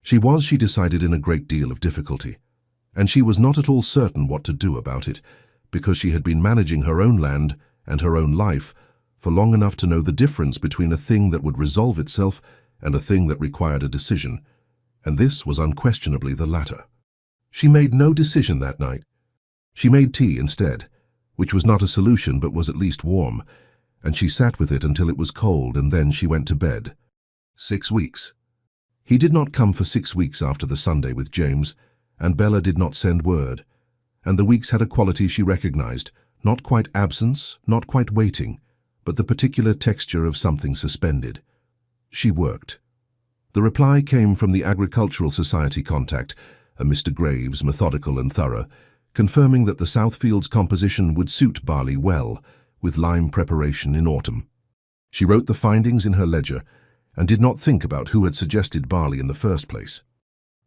She decided, in a great deal of difficulty. And she was not at all certain what to do about it, because she had been managing her own land and her own life for long enough to know the difference between a thing that would resolve itself and a thing that required a decision, and this was unquestionably the latter. She made no decision that night. She made tea instead, which was not a solution but was at least warm, and she sat with it until it was cold, and then she went to bed. 6 weeks. He did not come for 6 weeks after the Sunday with James, and Bella did not send word, and the weeks had a quality she recognized, not quite absence, not quite waiting, but the particular texture of something suspended. She worked. The reply came from the Agricultural Society contact, a Mr. Graves, methodical and thorough, confirming that the Southfields composition would suit barley well, with lime preparation in autumn. She wrote the findings in her ledger, and did not think about who had suggested barley in the first place.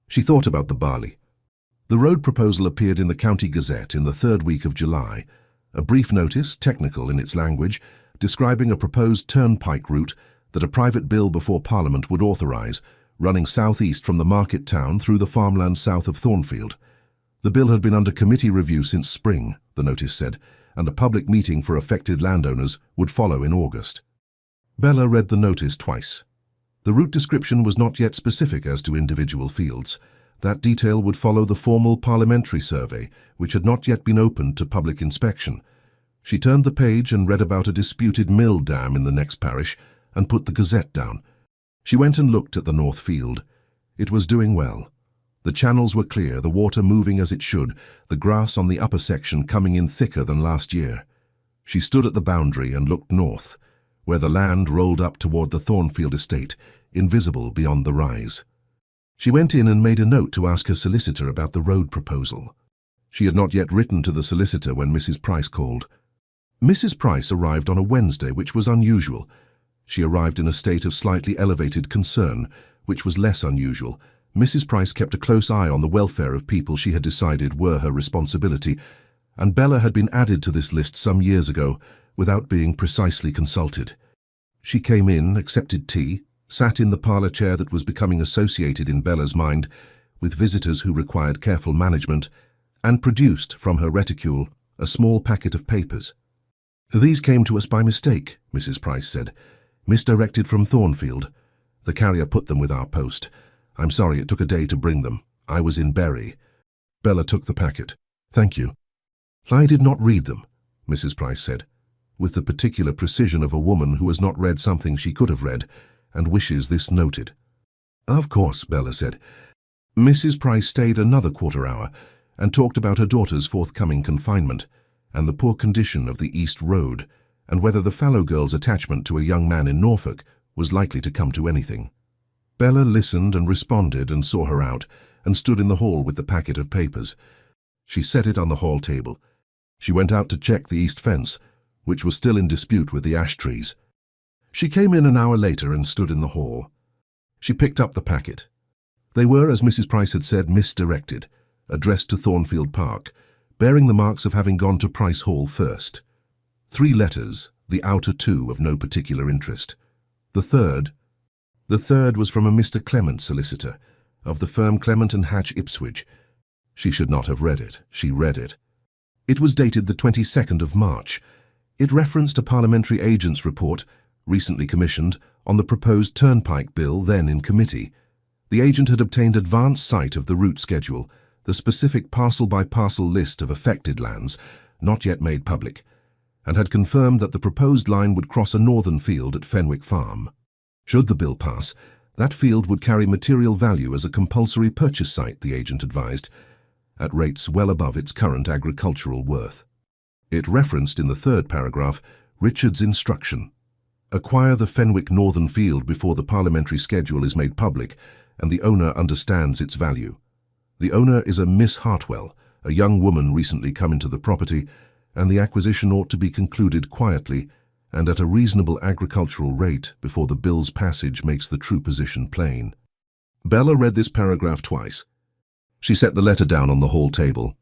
She thought about the barley. The road proposal appeared in the County Gazette in the 3rd week of July, a brief notice, technical in its language, describing a proposed turnpike route that a private bill before Parliament would authorise, running southeast from the market town through the farmland south of Thornfield. The bill had been under committee review since spring, the notice said, and a public meeting for affected landowners would follow in August. Bella read the notice twice. The route description was not yet specific as to individual fields. That detail would follow the formal parliamentary survey, which had not yet been opened to public inspection. She turned the page and read about a disputed mill dam in the next parish and put the Gazette down. She went and looked at the North Field. It was doing well. The channels were clear, the water moving as it should, the grass on the upper section coming in thicker than last year. She stood at the boundary and looked north, where the land rolled up toward the Thornfield estate, invisible beyond the rise. She went in and made a note to ask her solicitor about the road proposal. She had not yet written to the solicitor when Mrs. Price called. Mrs. Price arrived on a Wednesday, which was unusual. She arrived in a state of slightly elevated concern, which was less unusual. Mrs. Price kept a close eye on the welfare of people she had decided were her responsibility, and Bella had been added to this list some years ago without being precisely consulted. She came in, accepted tea, sat in the parlour chair that was becoming associated in Bella's mind with visitors who required careful management, and produced from her reticule a small packet of papers. "These came to us by mistake," Mrs. Price said. "Misdirected from Thornfield. The carrier put them with our post. I'm sorry it took a day to bring them. I was in Bury." Bella took the packet. "Thank you." "I did not read them," Mrs. Price said, with the particular precision of a woman who has not read something she could have read and wishes this noted. "Of course," Bella said. Mrs. Price stayed another quarter hour and talked about her daughter's forthcoming confinement and the poor condition of the East Road, and whether the Fallow girl's attachment to a young man in Norfolk was likely to come to anything. Bella listened and responded and saw her out, and stood in the hall with the packet of papers. She set it on the hall table. She went out to check the east fence, which was still in dispute with the ash trees. She came in an hour later and stood in the hall. She picked up the packet. They were, as Mrs. Price had said, misdirected, addressed to Thornfield Park, bearing the marks of having gone to Price Hall first. 3 letters, the outer 2 of no particular interest. The third was from a Mr. Clement, solicitor, of the firm Clement and Hatch, Ipswich. She should not have read it. She read it. It was dated the 22nd of March. It referenced a parliamentary agent's report, recently commissioned, on the proposed turnpike bill then in committee. The agent had obtained advance sight of the route schedule, the specific parcel-by-parcel list of affected lands, not yet made public, and had confirmed that the proposed line would cross a northern field at Fenwick Farm. Should the bill pass, that field would carry material value as a compulsory purchase site, the agent advised, at rates well above its current agricultural worth. It referenced in the 3rd paragraph Richard's instruction: acquire the Fenwick northern field before the parliamentary schedule is made public and the owner understands its value. The owner is a Miss Hartwell, a young woman recently come into the property, and the acquisition ought to be concluded quietly and at a reasonable agricultural rate before the bill's passage makes the true position plain. Bella read this paragraph twice. She set the letter down on the hall table.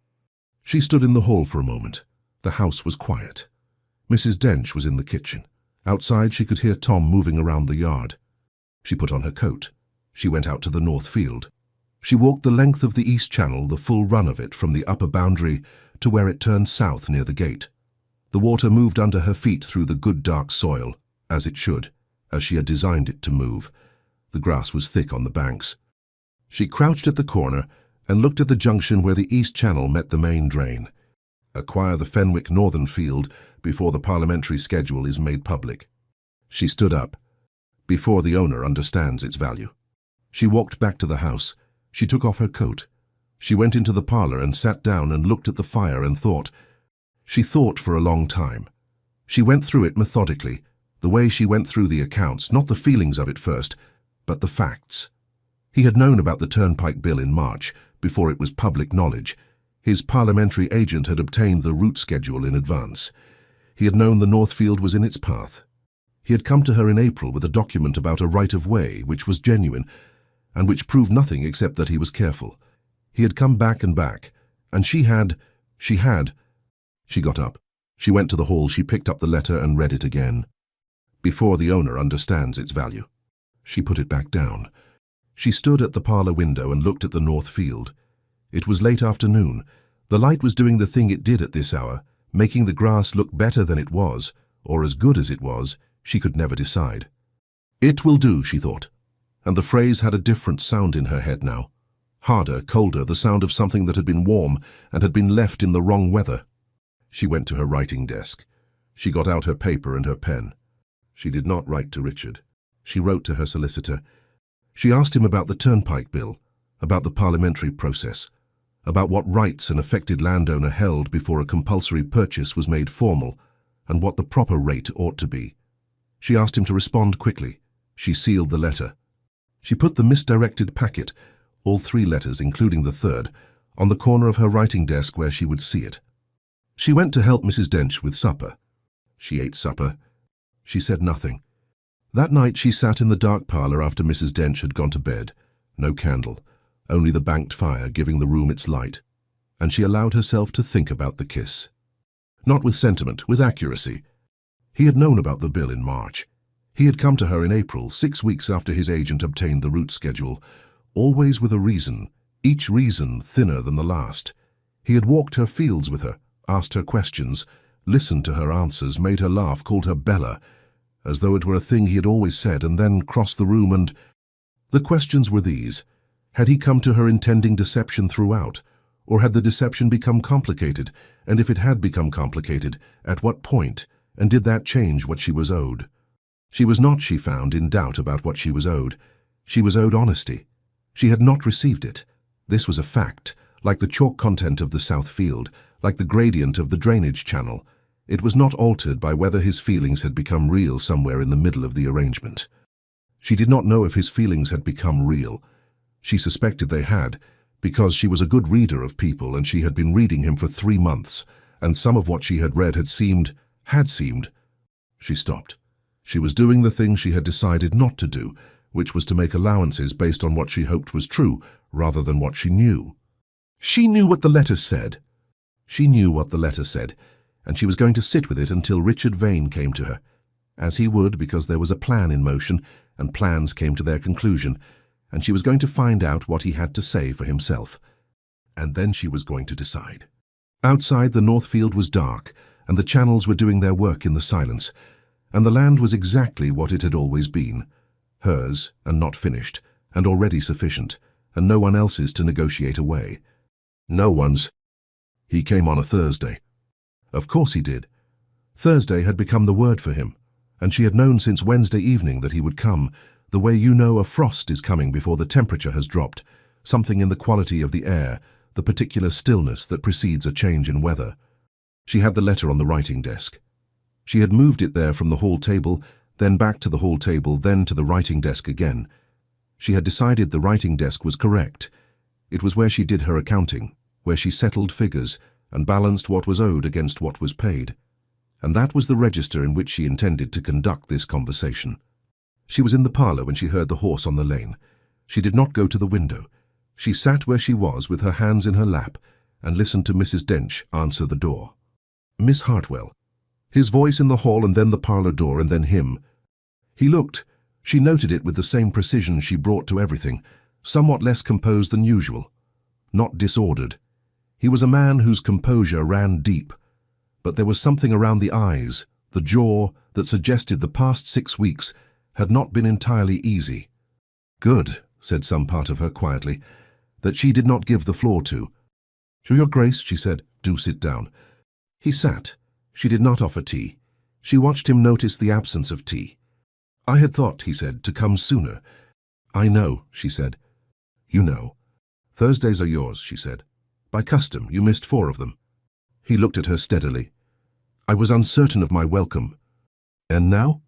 She stood in the hall for a moment. The house was quiet. Mrs. Dench was in the kitchen. Outside she could hear Tom moving around the yard. She put on her coat. She went out to the north field. She walked the length of the east channel, the full run of it, from the upper boundary to where it turned south near the gate. The water moved under her feet through the good dark soil, as it should, as she had designed it to move. The grass was thick on the banks. She crouched at the corner and looked at the junction where the east channel met the main drain. Acquire the Fenwick northern field before the parliamentary schedule is made public. She stood up. Before the owner understands its value. She walked back to the house. She took off her coat. She went into the parlour and sat down and looked at the fire and thought. She thought for a long time. She went through it methodically, the way she went through the accounts, not the feelings of it first, but the facts. He had known about the Turnpike Bill in March, before it was public knowledge. His parliamentary agent had obtained the route schedule in advance. He had known the Northfield was in its path. He had come to her in April with a document about a right-of-way which was genuine, and which proved nothing except that he was careful. He had come back and back, and she got up. She went to the hall, she picked up the letter and read it again. Before the owner understands its value. She put it back down. She stood at the parlour window and looked at the north field. It was late afternoon. The light was doing the thing it did at this hour, making the grass look better than it was, or as good as it was. She could never decide. It will do, she thought. And the phrase had a different sound in her head now. Harder, colder, the sound of something that had been warm and had been left in the wrong weather. She went to her writing desk. She got out her paper and her pen. She did not write to Richard. She wrote to her solicitor. She asked him about the Turnpike Bill, about the parliamentary process, about what rights an affected landowner held before a compulsory purchase was made formal, and what the proper rate ought to be. She asked him to respond quickly. She sealed the letter. She put the misdirected packet, all 3 letters including the 3rd, on the corner of her writing desk where she would see it. She went to help Mrs. Dench with supper. She ate supper. She said nothing. That night she sat in the dark parlour after Mrs. Dench had gone to bed. No candle, only the banked fire giving the room its light. And she allowed herself to think about the kiss. Not with sentiment, with accuracy. He had known about the bill in March. He had come to her in April, 6 weeks after his agent obtained the route schedule, always with a reason, each reason thinner than the last. He had walked her fields with her, asked her questions, listened to her answers, made her laugh, called her Bella, as though it were a thing he had always said, and then crossed the room and... The questions were these. Had he come to her intending deception throughout, or had the deception become complicated, and if it had become complicated, at what point, and did that change what she was owed? She was not, she found, in doubt about what she was owed. She was owed honesty. She had not received it. This was a fact, like the chalk content of the south field, like the gradient of the drainage channel. It was not altered by whether his feelings had become real somewhere in the middle of the arrangement. She did not know if his feelings had become real. She suspected they had, because she was a good reader of people and she had been reading him for 3 months, and some of what she had read had seemed. She stopped. She was doing the thing she had decided not to do, which was to make allowances based on what she hoped was true, rather than what she knew. She knew what the letter said. She knew what the letter said, and she was going to sit with it until Richard Vane came to her, as he would, because there was a plan in motion, and plans came to their conclusion, and she was going to find out what he had to say for himself. And then she was going to decide. Outside, the north field was dark, and the channels were doing their work in the silence, and the land was exactly what it had always been, hers, and not finished, and already sufficient, and no one else's to negotiate away. No one's. He came on a Thursday. Of course he did. Thursday had become the word for him, and she had known since Wednesday evening that he would come, the way you know a frost is coming before the temperature has dropped, something in the quality of the air, the particular stillness that precedes a change in weather. She had the letter on the writing desk. She had moved it there from the hall table, then back to the hall table, then to the writing desk again. She had decided the writing desk was correct. It was where she did her accounting, where she settled figures and balanced what was owed against what was paid. And that was the register in which she intended to conduct this conversation. She was in the parlour when she heard the horse on the lane. She did not go to the window. She sat where she was with her hands in her lap and listened to Mrs. Dench answer the door. Miss Hartwell. His voice in the hall, and then the parlour door, and then him. He looked. She noted it with the same precision she brought to everything, somewhat less composed than usual. Not disordered. He was a man whose composure ran deep, but there was something around the eyes, the jaw, that suggested the past 6 weeks had not been entirely easy. Good, said some part of her quietly, that she did not give the floor to. Your Grace, she said, do sit down. He sat. She did not offer tea. She watched him notice the absence of tea. I had thought, he said, to come sooner. I know, she said. You know. Thursdays are yours, she said. By custom, you missed 4 of them. He looked at her steadily. I was uncertain of my welcome. And now?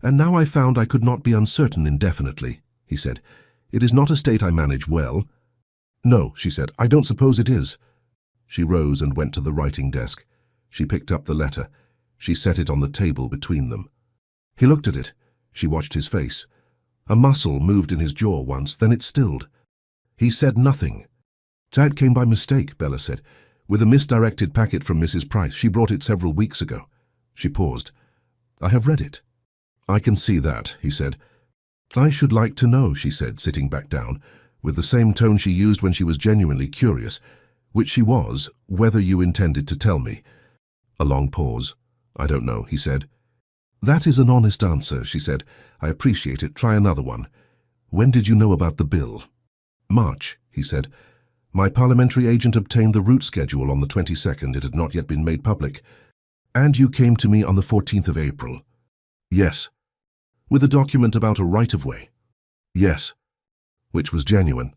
And now I found I could not be uncertain indefinitely, he said. It is not a state I manage well. No, she said, I don't suppose it is. She rose and went to the writing desk. She picked up the letter. She set it on the table between them. He looked at it. She watched his face. A muscle moved in his jaw once, then it stilled. He said nothing. That came by mistake, Bella said, with a misdirected packet from Mrs. Price. She brought it several weeks ago. She paused. I have read it. I can see that, he said. I should like to know, she said, sitting back down, with the same tone she used when she was genuinely curious, which she was, whether you intended to tell me. A long pause. I don't know, he said. That is an honest answer, she said. I appreciate it. Try another one. When did you know about the bill? March, he said. My parliamentary agent obtained the route schedule on the 22nd. It had not yet been made public. And you came to me on the 14th of April. Yes. With a document about a right-of-way. Yes. Which was genuine.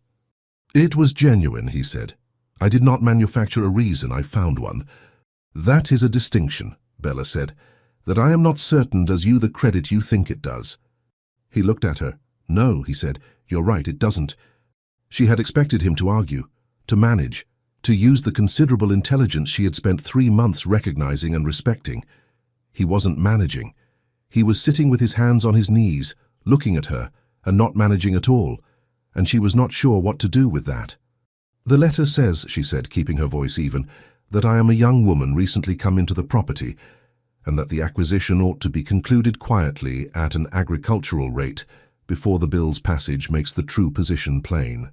It was genuine, he said. I did not manufacture a reason. I found one. That is a distinction, Bella said, that I am not certain does you the credit you think it does. He looked at her. No, he said, you're right, it doesn't. She had expected him to argue, to manage, to use the considerable intelligence she had spent 3 months recognizing and respecting. He wasn't managing. He was sitting with his hands on his knees, looking at her, and not managing at all, and she was not sure what to do with that. The letter says, she said, keeping her voice even, that I am a young woman recently come into the property, and that the acquisition ought to be concluded quietly at an agricultural rate before the bill's passage makes the true position plain.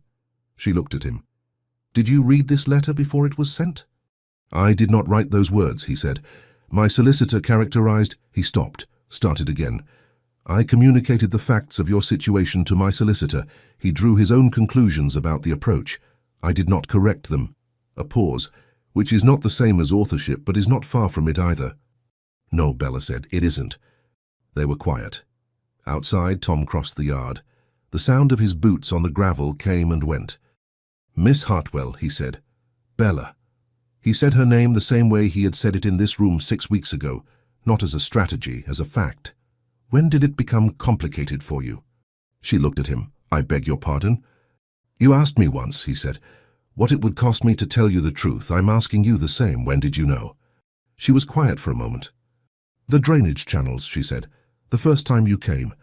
She looked at him. "Did you read this letter before it was sent?" "I did not write those words," he said. "My solicitor characterized—" He stopped, started again. "I communicated the facts of your situation to my solicitor. He drew his own conclusions about the approach. I did not correct them." A pause, which is not the same as authorship, but is not far from it either. "No," Bella said, "it isn't." They were quiet. Outside, Tom crossed the yard. The sound of his boots on the gravel came and went. "Miss Hartwell," he said. "Bella." He said her name the same way he had said it in this room 6 weeks ago, not as a strategy, as a fact. "When did it become complicated for you?" She looked at him. "I beg your pardon?" "You asked me once," he said, "what it would cost me to tell you the truth. I'm asking you the same. When did you know?" She was quiet for a moment. "The drainage channels," she said. "The first time you came.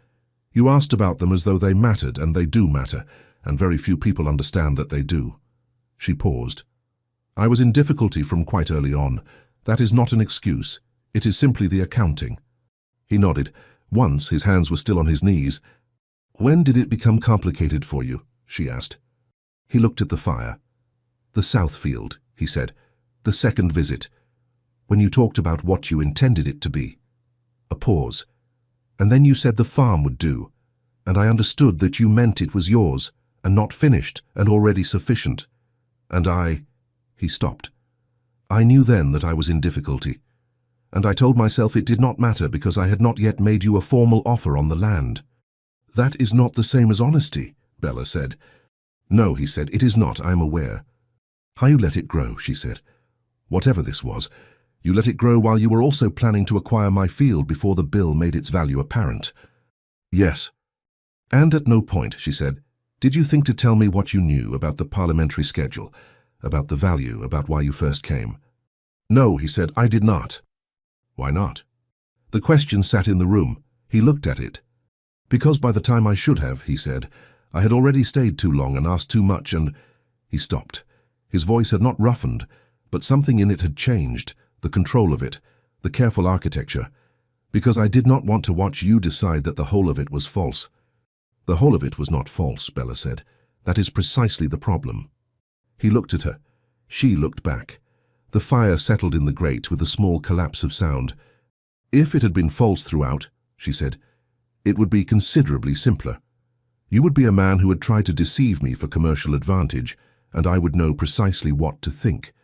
You asked about them as though they mattered, and they do matter, and very few people understand that they do." She paused. "I was in difficulty from quite early on. That is not an excuse. It is simply the accounting." He nodded. Once his hands were still on his knees. "When did it become complicated for you?" she asked. He looked at the fire. "The south field," he said. "The second visit. When you talked about what you intended it to be." A pause. "And then you said the farm would do, and I understood that you meant it was yours, and not finished, and already sufficient. And I—" He stopped. "I knew then that I was in difficulty, and I told myself it did not matter because I had not yet made you a formal offer on the land." "That is not the same as honesty," Bella said. "No," he said, "it is not, I am aware." "How you let it grow," she said. "Whatever this was, you let it grow while you were also planning to acquire my field before the bill made its value apparent." "Yes." "And at no point," she said, "did you think to tell me what you knew about the parliamentary schedule, about the value, about why you first came?" "No," he said, "I did not." "Why not?" The question sat in the room. He looked at it. "Because by the time I should have," he said, "I had already stayed too long and asked too much, and—" He stopped. His voice had not roughened, but something in it had changed, the control of it, the careful architecture. "Because I did not want to watch you decide that the whole of it was false." "The whole of it was not false," Bella said. "That is precisely the problem." He looked at her. She looked back. The fire settled in the grate with a small collapse of sound. "If it had been false throughout," she said, "it would be considerably simpler. You would be a man who had tried to deceive me for commercial advantage, and I would know precisely what to think.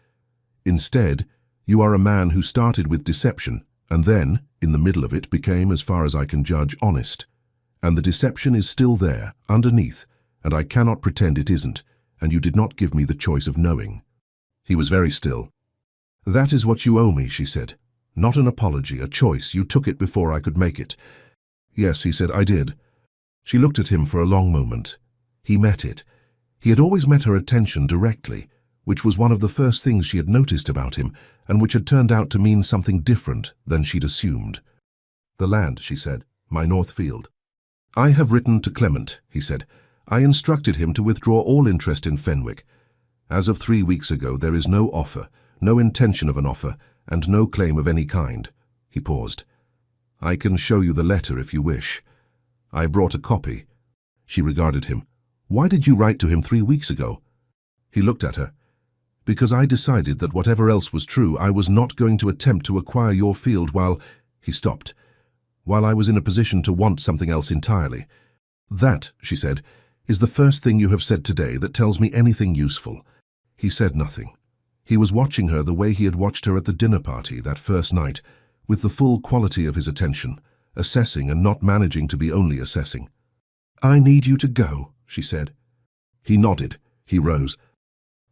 Instead, you are a man who started with deception, and then, in the middle of it, became, as far as I can judge, honest. And the deception is still there, underneath, and I cannot pretend it isn't, and you did not give me the choice of knowing." He was very still. "That is what you owe me," she said. "Not an apology, a choice. You took it before I could make it." "Yes," he said, "I did." She looked at him for a long moment. He met it. He had always met her attention directly, which was one of the first things she had noticed about him, and which had turned out to mean something different than she'd assumed. "The land," she said, "my north field." "I have written to Clement," he said. "I instructed him to withdraw all interest in Fenwick. As of 3 weeks ago, there is no offer, no intention of an offer, and no claim of any kind." He paused. "I can show you the letter if you wish. I brought a copy." She regarded him. "Why did you write to him 3 weeks ago?" He looked at her. "Because I decided that whatever else was true, I was not going to attempt to acquire your field while—" He stopped. "While I was in a position to want something else entirely." "That," she said, "is the first thing you have said today that tells me anything useful." He said nothing. He was watching her the way he had watched her at the dinner party that first night, with the full quality of his attention, assessing and not managing to be only assessing. "I need you to go," she said. He nodded. He rose.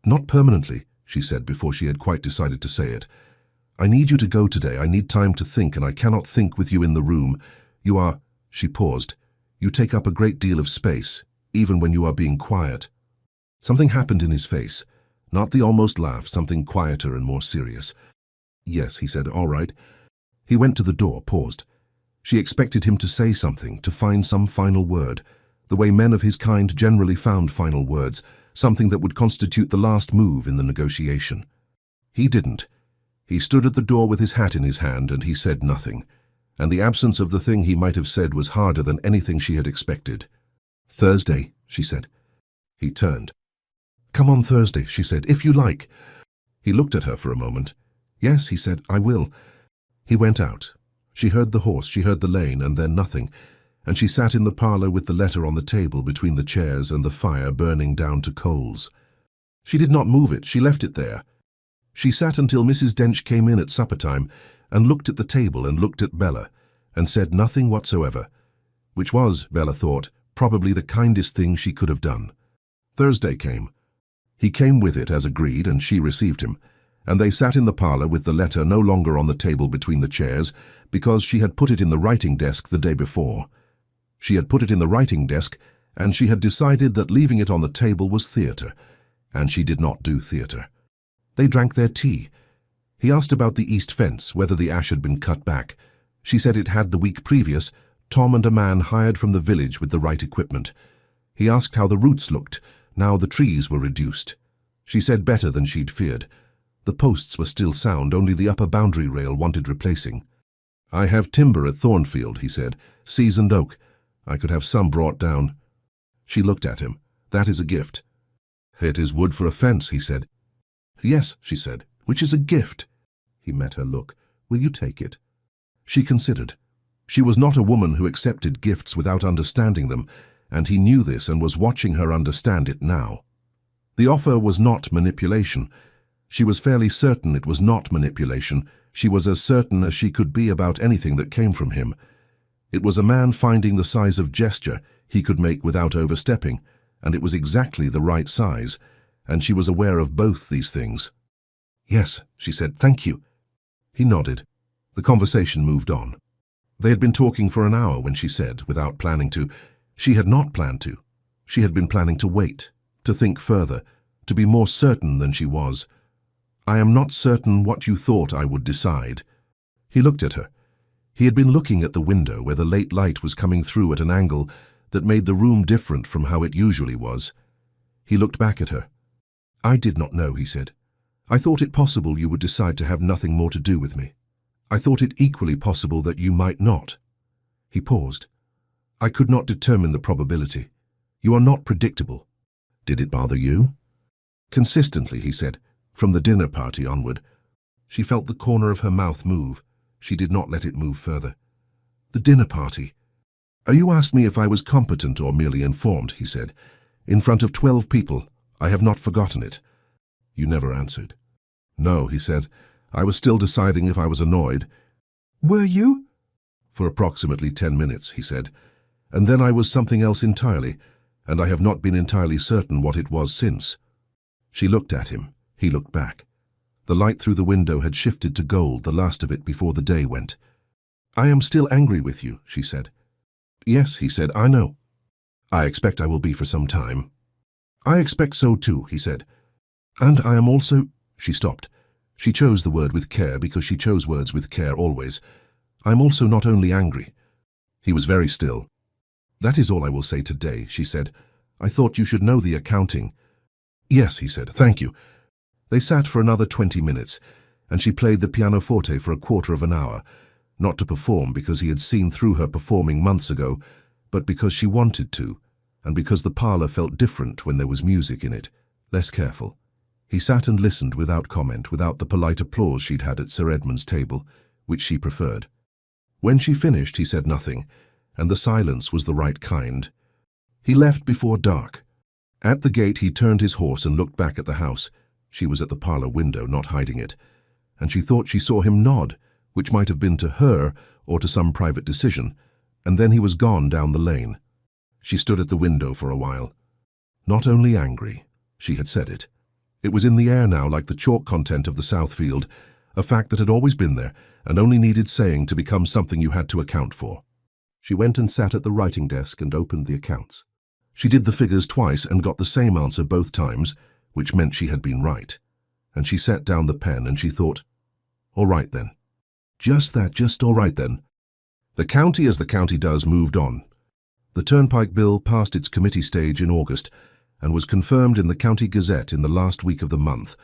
"Not permanently," she said before she had quite decided to say it. "I need you to go today. I need time to think, and I cannot think with you in the room. You are—" She paused. "You take up a great deal of space, even when you are being quiet." Something happened in his face. Not the almost laugh, something quieter and more serious. "Yes," he said, "all right." He went to the door, paused. She expected him to say something, to find some final word, the way men of his kind generally found final words, something that would constitute the last move in the negotiation. He didn't. He stood at the door with his hat in his hand, and he said nothing, and the absence of the thing he might have said was harder than anything she had expected. "Thursday," she said. He turned. "Come on Thursday," she said, "if you like." He looked at her for a moment. "Yes," he said, "I will." He went out. She heard the horse, she heard the lane, and then nothing, and she sat in the parlour with the letter on the table between the chairs and the fire burning down to coals. She did not move it, she left it there. She sat until Mrs. Dench came in at supper-time and looked at the table and looked at Bella and said nothing whatsoever, which was, Bella thought, probably the kindest thing she could have done. Thursday came. He came with it as agreed, and she received him, and they sat in the parlour with the letter no longer on the table between the chairs because she had put it in the writing desk the day before. She had put it in the writing desk, and she had decided that leaving it on the table was theatre, and she did not do theatre. They drank their tea. He asked about the east fence, whether the ash had been cut back. She said it had the week previous, Tom and a man hired from the village with the right equipment. He asked how the roots looked, now the trees were reduced. She said better than she'd feared. The posts were still sound, only the upper boundary rail wanted replacing. "I have timber at Thornfield," he said, "seasoned oak. I could have some brought down." She looked at him. "That is a gift." "It is wood for a fence," he said. "Yes," she said, "which is a gift." He met her look. "Will you take it?" She considered. She was not a woman who accepted gifts without understanding them, and he knew this and was watching her understand it now. The offer was not manipulation. She was fairly certain it was not manipulation. She was as certain as she could be about anything that came from him. It was a man finding the size of gesture he could make without overstepping, and it was exactly the right size, and she was aware of both these things. "Yes," she said, "thank you." He nodded. The conversation moved on. They had been talking for an hour when she said, without planning to, she had not planned to. She had been planning to wait, to think further, to be more certain than she was. "I am not certain what you thought I would decide." He looked at her. He had been looking at the window where the late light was coming through at an angle that made the room different from how it usually was. He looked back at her. "I did not know," he said. "I thought it possible you would decide to have nothing more to do with me. I thought it equally possible that you might not." He paused. "I could not determine the probability. You are not predictable." "Did it bother you?" "Consistently," he said, "from the dinner party onward." She felt the corner of her mouth move. She did not let it move further. "The dinner party. You asked me if I was competent or merely informed," he said. "In front of 12 people. I have not forgotten it." "You never answered." "No," he said. "I was still deciding if I was annoyed." "Were you?" "For approximately 10 minutes," he said. "And then I was something else entirely, and I have not been entirely certain what it was since." She looked at him. He looked back. The light through the window had shifted to gold, the last of it before the day went. "I am still angry with you," she said. "Yes," he said, "I know. I expect I will be for some time." "I expect so too," he said. "And I am also—" She stopped. She chose the word with care because she chose words with care always. "I am also not only angry." He was very still. "That is all I will say today," she said. "I thought you should know the accounting." "Yes," he said, "thank you." They sat for another 20 minutes, and she played the pianoforte for a quarter of an hour, not to perform because he had seen through her performing months ago, but because she wanted to, and because the parlour felt different when there was music in it, less careful. He sat and listened without comment, without the polite applause she'd had at Sir Edmund's table, which she preferred. When she finished, he said nothing, and the silence was the right kind. He left before dark. At the gate he turned his horse and looked back at the house. She was at the parlour window, not hiding it, and she thought she saw him nod, which might have been to her or to some private decision, and then he was gone down the lane. She stood at the window for a while. Not only angry, she had said it. It was in the air now, like the chalk content of the Southfield, a fact that had always been there and only needed saying to become something you had to account for. She went and sat at the writing desk and opened the accounts. She did the figures twice and got the same answer both times, which meant she had been right. And she set down the pen and she thought, all right then. Just that, just all right then. The county, as the county does, moved on. The Turnpike Bill passed its committee stage in August and was confirmed in the County Gazette in the last week of the month,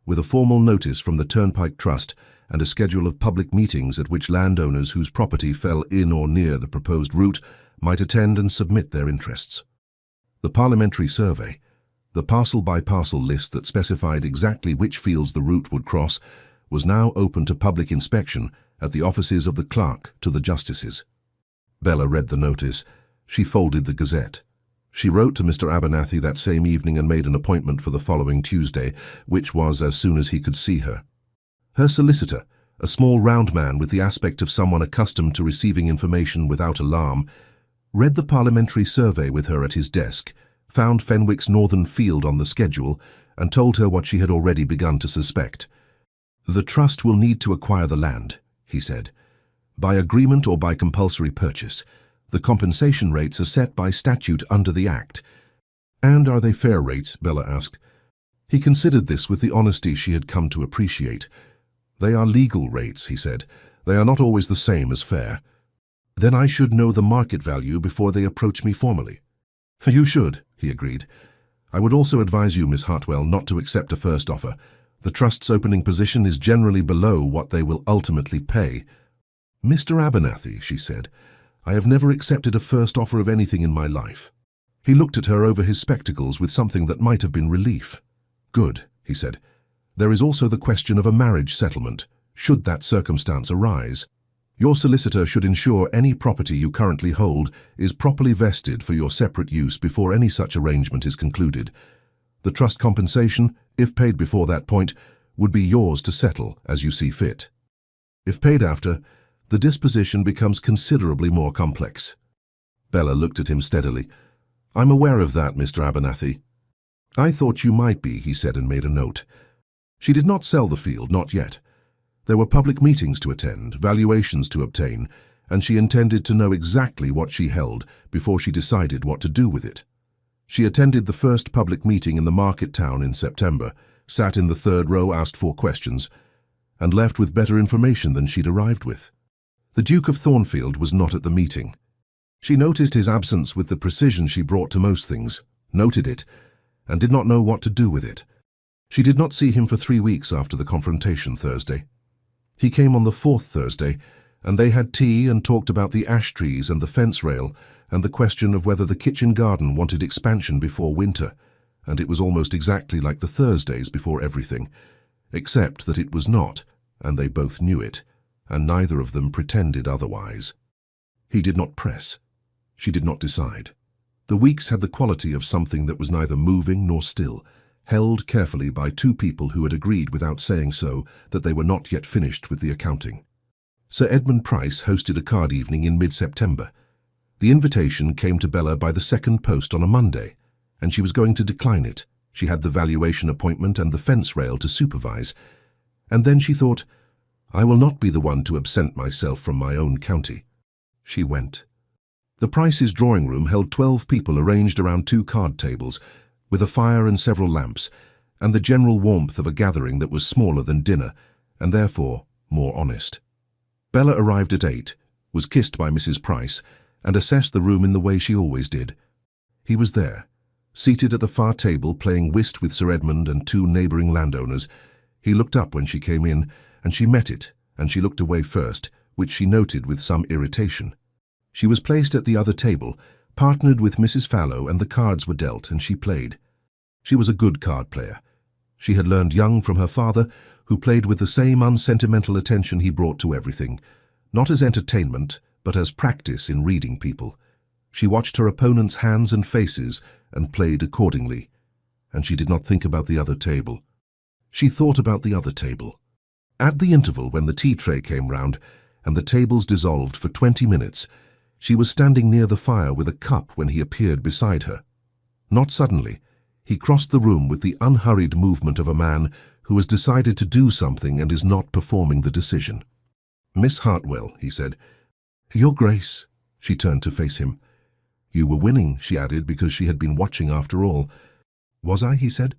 with a formal notice from the Turnpike Trust and a schedule of public meetings at which landowners whose property fell in or near the proposed route might attend and submit their interests. The parliamentary survey, the parcel-by-parcel list that specified exactly which fields the route would cross, was now open to public inspection at the offices of the clerk to the justices. Bella read the notice. She folded the Gazette. She wrote to Mr. Abernathy that same evening and made an appointment for the following Tuesday, which was as soon as he could see her. Her solicitor, a small round man with the aspect of someone accustomed to receiving information without alarm, read the parliamentary survey with her at his desk, found Fenwick's northern field on the schedule, and told her what she had already begun to suspect. "The trust will need to acquire the land," he said, "by agreement or by compulsory purchase. The compensation rates are set by statute under the Act." "And are they fair rates?" Bella asked. He considered this with the honesty she had come to appreciate. "They are legal rates," he said. "They are not always the same as fair." "Then I should know the market value before they approach me formally." "You should," he agreed. "I would also advise you, Miss Hartwell, not to accept a first offer. The trust's opening position is generally below what they will ultimately pay." "Mr. Abernathy," she said, "I have never accepted a first offer of anything in my life." He looked at her over his spectacles with something that might have been relief. "Good," he said. "There is also the question of a marriage settlement, should that circumstance arise. Your solicitor should ensure any property you currently hold is properly vested for your separate use before any such arrangement is concluded. The trust compensation, if paid before that point, would be yours to settle as you see fit. If paid after, the disposition becomes considerably more complex." Bella looked at him steadily. "I'm aware of that, Mr. Abernathy." "I thought you might be," he said, and made a note. She did not sell the field, not yet. There were public meetings to attend, valuations to obtain, and she intended to know exactly what she held before she decided what to do with it. She attended the first public meeting in the market town in September, sat in the third row, asked 4 questions, and left with better information than she'd arrived with. The Duke of Thornfield was not at the meeting. She noticed his absence with the precision she brought to most things, noted it, and did not know what to do with it. She did not see him for 3 weeks after the confrontation Thursday. He came on the 4th Thursday, and they had tea and talked about the ash trees and the fence rail and the question of whether the kitchen garden wanted expansion before winter, and it was almost exactly like the Thursdays before everything, except that it was not, and they both knew it, and neither of them pretended otherwise. He did not press. She did not decide. The weeks had the quality of something that was neither moving nor still, held carefully by 2 people who had agreed without saying so that they were not yet finished with the accounting. Sir Edmund Price hosted a card evening in mid-September. The invitation came to Bella by the 2nd post on a Monday, and she was going to decline it. She had the valuation appointment and the fence rail to supervise. And then she thought, "I will not be the one to absent myself from my own county." She went. The Price's drawing room held 12 people arranged around 2 card tables, with a fire and several lamps, and the general warmth of a gathering that was smaller than dinner, and therefore more honest. Bella arrived at 8, was kissed by Mrs. Price, and assessed the room in the way she always did. He was there, seated at the far table playing whist with Sir Edmund and 2 neighbouring landowners. He looked up when she came in, and she met it, and she looked away first, which she noted with some irritation. She was placed at the other table, partnered with Mrs. Fallow, and the cards were dealt, and she played. She was a good card player. She had learned young from her father, who played with the same unsentimental attention he brought to everything, not as entertainment, but as practice in reading people. She watched her opponent's hands and faces and played accordingly, and she did not think about the other table. She thought about the other table. At the interval when the tea tray came round and the tables dissolved for 20 minutes, she was standing near the fire with a cup when he appeared beside her. Not suddenly, he crossed the room with the unhurried movement of a man who has decided to do something and is not performing the decision. "Miss Hartwell," he said. "Your Grace." She turned to face him. "You were winning," she added, because she had been watching after all. "Was I?" he said.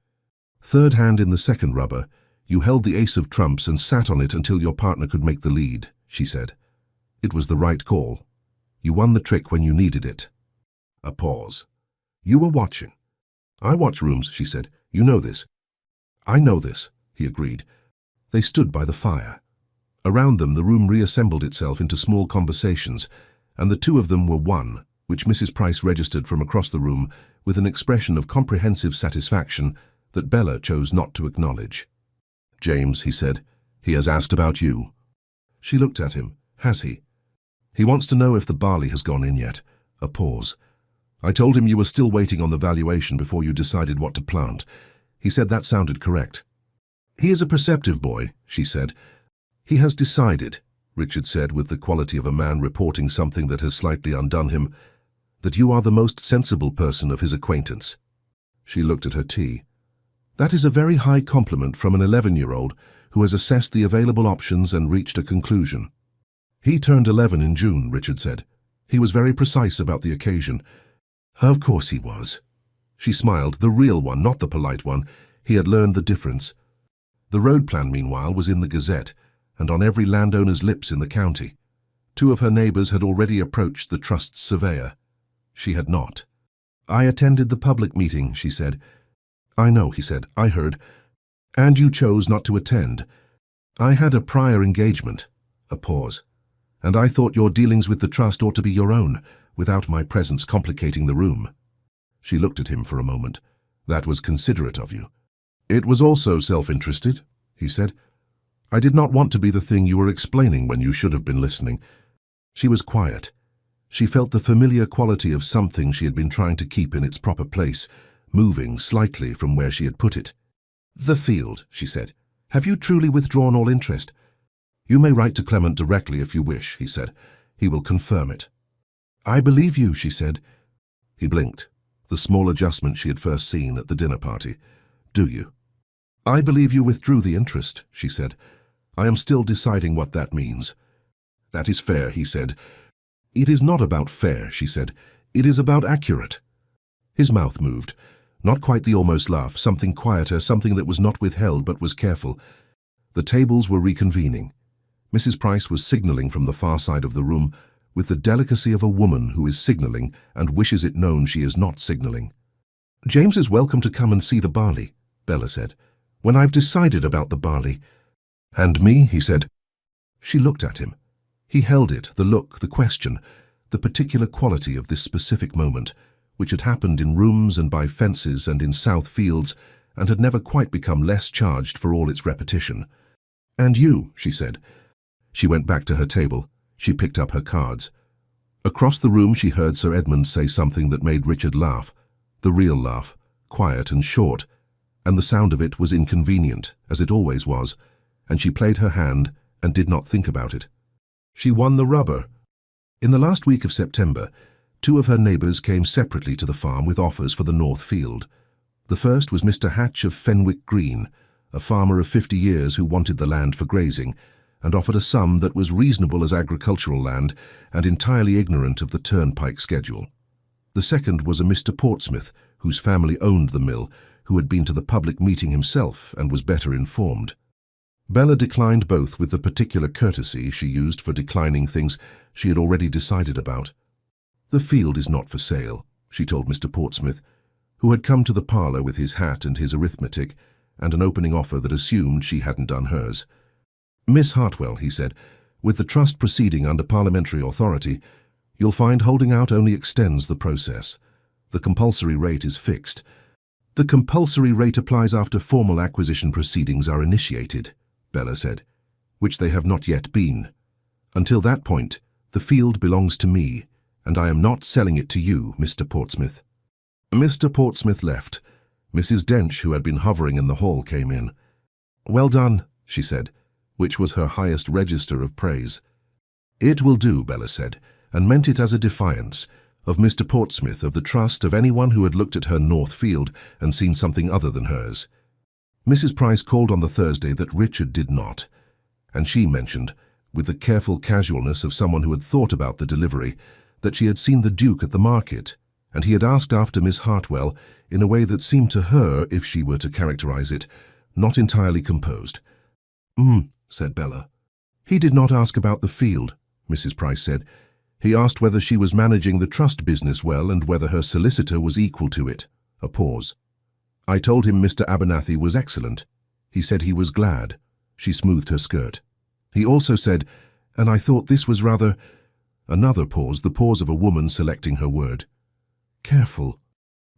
"Third hand in the second rubber. You held the ace of trumps and sat on it until your partner could make the lead," she said. "It was the right call. You won the trick when you needed it." A pause. "You were watching." "I watch rooms," she said. "You know this." "I know this," he agreed. They stood by the fire. Around them, the room reassembled itself into small conversations, and the two of them were one, which Mrs. Price registered from across the room with an expression of comprehensive satisfaction that Bella chose not to acknowledge. "James," he said, "he has asked about you." She looked at him. "Has he?" "He wants to know if the barley has gone in yet." A pause. "I told him you were still waiting on the valuation before you decided what to plant. He said that sounded correct." "He is a perceptive boy," she said. "He has decided," Richard said with the quality of a man reporting something that has slightly undone him, "that you are the most sensible person of his acquaintance." She looked at her tea. "That is a very high compliment from an 11-year-old who has assessed the available options and reached a conclusion." "He turned 11 in June," Richard said. "He was very precise about the occasion." "Of course he was." She smiled, the real one, not the polite one. He had learned the difference. The road plan, meanwhile, was in the Gazette, and on every landowner's lips in the county. Two of her neighbours had already approached the Trust's surveyor. She had not. "I attended the public meeting," she said. "I know," he said. "I heard. And you chose not to attend. I had a prior engagement." A pause. "And I thought your dealings with the Trust ought to be your own, without my presence complicating the room." She looked at him for a moment. "That was considerate of you." "It was also self-interested," he said. "I did not want to be the thing you were explaining when you should have been listening." She was quiet. She felt the familiar quality of something she had been trying to keep in its proper place, moving slightly from where she had put it. "The field," she said. "Have you truly withdrawn all interest?" "You may write to Clement directly if you wish," he said. "He will confirm it." "I believe you," she said. He blinked, the small adjustment she had first seen at the dinner party. "Do you?" "I believe you withdrew the interest," she said. "I am still deciding what that means." "That is fair," he said. "It is not about fair," she said. "It is about accurate." His mouth moved. Not quite the almost laugh, something quieter, something that was not withheld but was careful. The tables were reconvening. Mrs. Price was signalling from the far side of the room with the delicacy of a woman who is signalling and wishes it known she is not signalling. "James is welcome to come and see the barley," Bella said, "when I've decided about the barley." "And me?" he said. She looked at him. He held it, the look, the question, the particular quality of this specific moment, which had happened in rooms and by fences and in south fields, and had never quite become less charged for all its repetition. "And you," she said. She went back to her table. She picked up her cards. Across the room she heard Sir Edmund say something that made Richard laugh, the real laugh, quiet and short, and the sound of it was inconvenient, as it always was, and she played her hand and did not think about it. She won the rubber. In the last week of September, two of her neighbours came separately to the farm with offers for the North Field. The first was Mr. Hatch of Fenwick Green, a farmer of 50 years who wanted the land for grazing, and offered a sum that was reasonable as agricultural land and entirely ignorant of the turnpike schedule. The second was a Mr. Portsmouth, whose family owned the mill, who had been to the public meeting himself and was better informed. Bella declined both with the particular courtesy she used for declining things she had already decided about. "The field is not for sale," she told Mr. Portsmouth, who had come to the parlour with his hat and his arithmetic, and an opening offer that assumed she hadn't done hers. "Miss Hartwell," he said, "with the trust proceeding under parliamentary authority, you'll find holding out only extends the process. The compulsory rate is fixed." "The compulsory rate applies after formal acquisition proceedings are initiated," Bella said, "which they have not yet been. Until that point, the field belongs to me, and I am not selling it to you, Mr. Portsmouth." Mr. Portsmouth left. Mrs. Dench, who had been hovering in the hall, came in. "Well done," she said, which was her highest register of praise. "It will do," Bella said, and meant it as a defiance, of Mr. Portsmouth, of the trust, of anyone who had looked at her North Field and seen something other than hers. Mrs. Price called on the Thursday that Richard did not, and she mentioned, with the careful casualness of someone who had thought about the delivery, that she had seen the Duke at the market, and he had asked after Miss Hartwell in a way that seemed to her, if she were to characterize it, not entirely composed. Said Bella. "He did not ask about the field," Mrs. Price said. "He asked whether she was managing the trust business well and whether her solicitor was equal to it." A pause. "I told him Mr. Abernathy was excellent. He said he was glad." She smoothed her skirt. He also said, and I thought this was rather... Another pause, the pause of a woman selecting her word. Careful.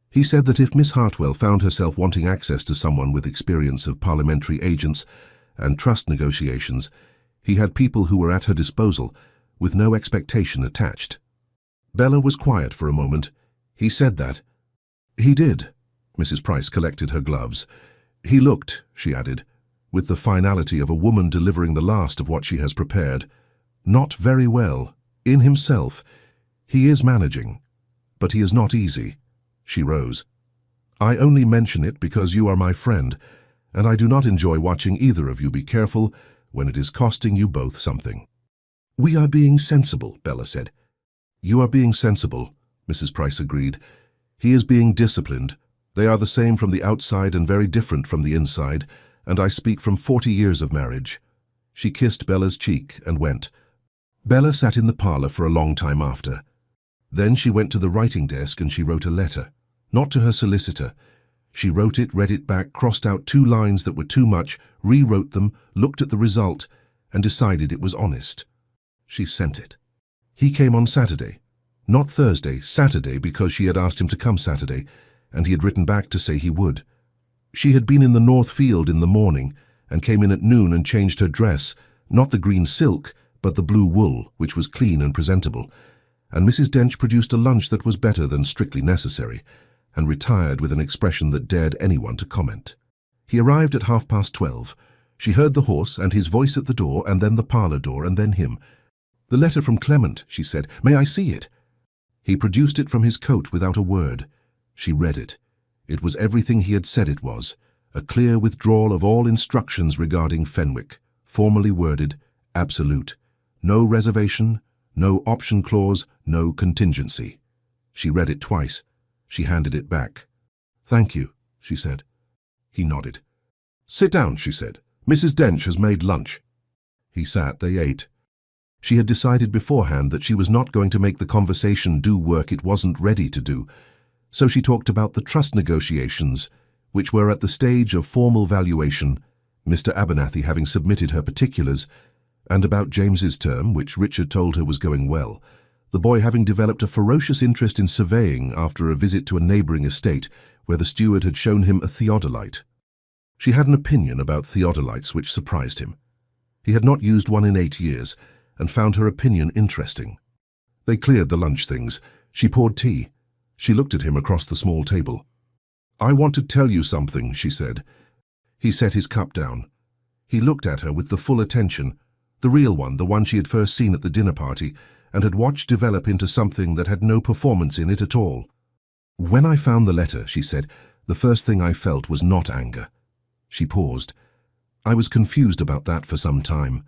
He said that if Miss Hartwell found herself wanting access to someone with experience of parliamentary agents and trust negotiations, he had people who were at her disposal, with no expectation attached. Bella was quiet for a moment. He said that. He did. Mrs. Price collected her gloves. He looked, she added, with the finality of a woman delivering the last of what she has prepared. Not very well. In himself. He is managing. But he is not easy. She rose. I only mention it because you are my friend, and I do not enjoy watching either of you be careful when it is costing you both something. We are being sensible, Bella said. You are being sensible, Mrs. Price agreed. He is being disciplined. They are the same from the outside and very different from the inside, and I speak from 40 years of marriage. She kissed Bella's cheek and went. Bella sat in the parlor for a long time after. Then she went to the writing desk and she wrote a letter. Not to her solicitor. She wrote it, read it back, crossed out 2 lines that were too much, rewrote them, looked at the result, and decided it was honest. She sent it. He came on Saturday. Not Thursday, Saturday, because she had asked him to come Saturday, and he had written back to say he would. She had been in the North Field in the morning, and came in at noon and changed her dress, not the green silk, but the blue wool, which was clean and presentable, and Mrs. Dench produced a lunch that was better than strictly necessary, and retired with an expression that dared anyone to comment. He arrived at 12:30. She heard the horse and his voice at the door, and then the parlor door, and then him. The letter from Clement, she said. May I see it? He produced it from his coat without a word. She read it. It was everything he had said it was, a clear withdrawal of all instructions regarding Fenwick, formally worded, absolute. No reservation, no option clause, no contingency. She read it twice. She handed it back. Thank you, she said. He nodded. Sit down, she said. Mrs. Dench has made lunch. He sat, they ate. She had decided beforehand that she was not going to make the conversation do work it wasn't ready to do, so she talked about the trust negotiations, which were at the stage of formal valuation, Mr. Abernathy having submitted her particulars, and about James's term, which Richard told her was going well, the boy having developed a ferocious interest in surveying after a visit to a neighbouring estate where the steward had shown him a theodolite. She had an opinion about theodolites which surprised him. He had not used one in 8 years, and found her opinion interesting. They cleared the lunch things. She poured tea. She looked at him across the small table. I want to tell you something, she said. He set his cup down. He looked at her with the full attention, the real one, the one she had first seen at the dinner party, and had watched develop into something that had no performance in it at all. When I found the letter, she said, the first thing I felt was not anger. She paused. I was confused about that for some time.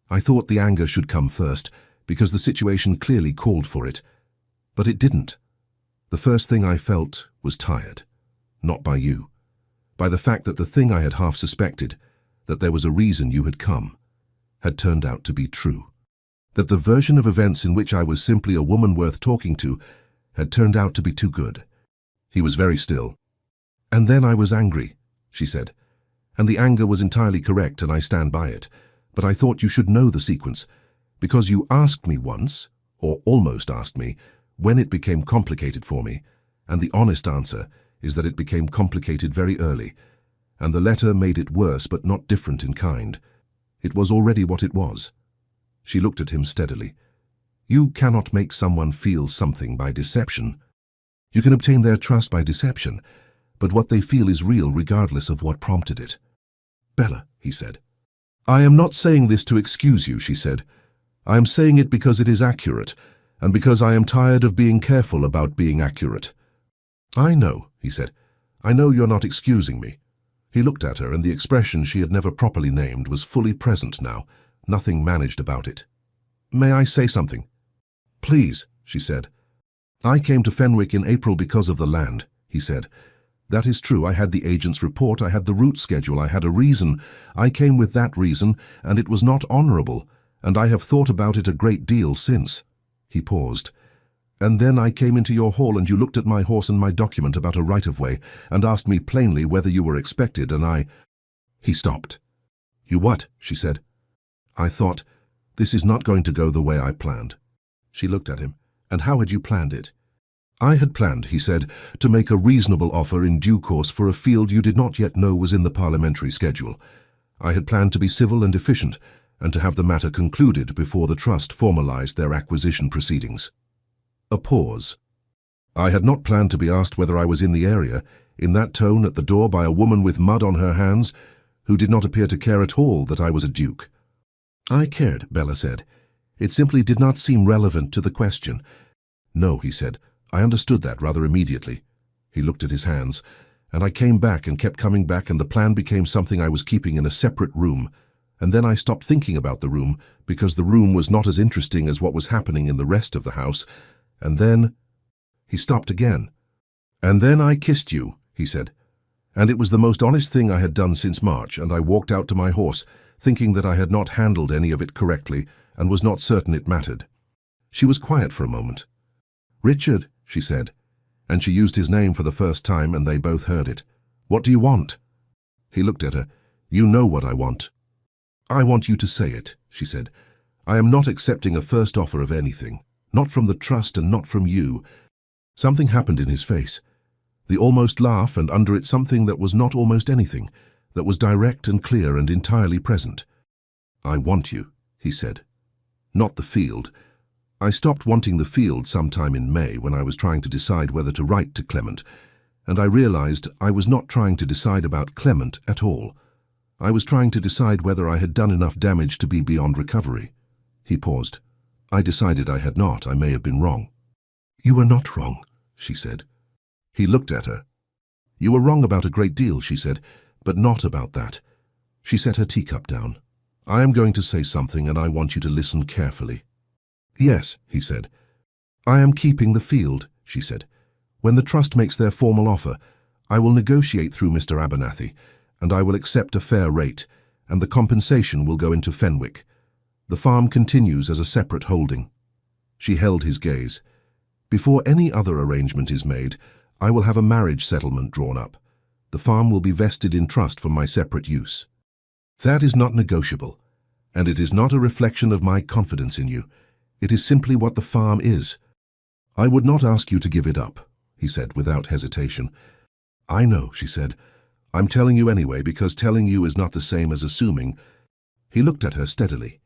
I thought the anger should come first, because the situation clearly called for it. But it didn't. The first thing I felt was tired. Not by you. By the fact that the thing I had half suspected, that there was a reason you had come, had turned out to be true. That the version of events in which I was simply a woman worth talking to had turned out to be too good. He was very still. And then I was angry, she said. And the anger was entirely correct, and I stand by it. But I thought you should know the sequence, because you asked me once, or almost asked me, when it became complicated for me, and the honest answer is that it became complicated very early, and the letter made it worse but not different in kind. It was already what it was. She looked at him steadily. You cannot make someone feel something by deception. You can obtain their trust by deception, but what they feel is real regardless of what prompted it. Bella, he said. I am not saying this to excuse you, she said. I am saying it because it is accurate, and because I am tired of being careful about being accurate. I know, he said. I know you're not excusing me. He looked at her, and the expression she had never properly named was fully present now, nothing managed about it. May I say something? Please, she said. I came to Fenwick in April because of the land, he said. That is true. I had the agent's report, I had the route schedule, I had a reason. I came with that reason, and it was not honourable, and I have thought about it a great deal since. He paused. And then I came into your hall, and you looked at my horse and my document about a right-of-way, and asked me plainly whether you were expected, and I... He stopped. You what? She said. I thought, this is not going to go the way I planned. She looked at him. And how had you planned it? I had planned, he said, to make a reasonable offer in due course for a field you did not yet know was in the parliamentary schedule. I had planned to be civil and efficient, and to have the matter concluded before the trust formalized their acquisition proceedings. A pause. I had not planned to be asked whether I was in the area, in that tone at the door by a woman with mud on her hands, who did not appear to care at all that I was a duke. I cared, Bella said. It simply did not seem relevant to the question. No, he said. I understood that rather immediately. He looked at his hands, and I came back and kept coming back, and the plan became something I was keeping in a separate room. And then I stopped thinking about the room, because the room was not as interesting as what was happening in the rest of the house. And then... He stopped again. And then I kissed you, he said. And it was the most honest thing I had done since March, and I walked out to my horse, thinking that I had not handled any of it correctly, and was not certain it mattered. She was quiet for a moment. Richard, she said, and she used his name for the first time, and they both heard it. What do you want? He looked at her. You know what I want. I want you to say it, she said. I am not accepting a first offer of anything, not from the trust and not from you. Something happened in his face. The almost laugh, and under it something that was not almost anything, that was direct and clear and entirely present. I want you, he said. Not the field. I stopped wanting the field sometime in May when I was trying to decide whether to write to Clement, and I realized I was not trying to decide about Clement at all. I was trying to decide whether I had done enough damage to be beyond recovery. He paused. I decided I had not. I may have been wrong. You were not wrong, she said. He looked at her. You were wrong about a great deal, she said, but not about that. She set her teacup down. I am going to say something, and I want you to listen carefully. Yes, he said. I am keeping the field, she said. When the trust makes their formal offer, I will negotiate through Mr. Abernathy, and I will accept a fair rate, and the compensation will go into Fenwick. The farm continues as a separate holding. She held his gaze. Before any other arrangement is made, I will have a marriage settlement drawn up. The farm will be vested in trust for my separate use. That is not negotiable, and it is not a reflection of my confidence in you. It is simply what the farm is. I would not ask you to give it up, he said without hesitation. I know, she said. I'm telling you anyway, because telling you is not the same as assuming. He looked at her steadily.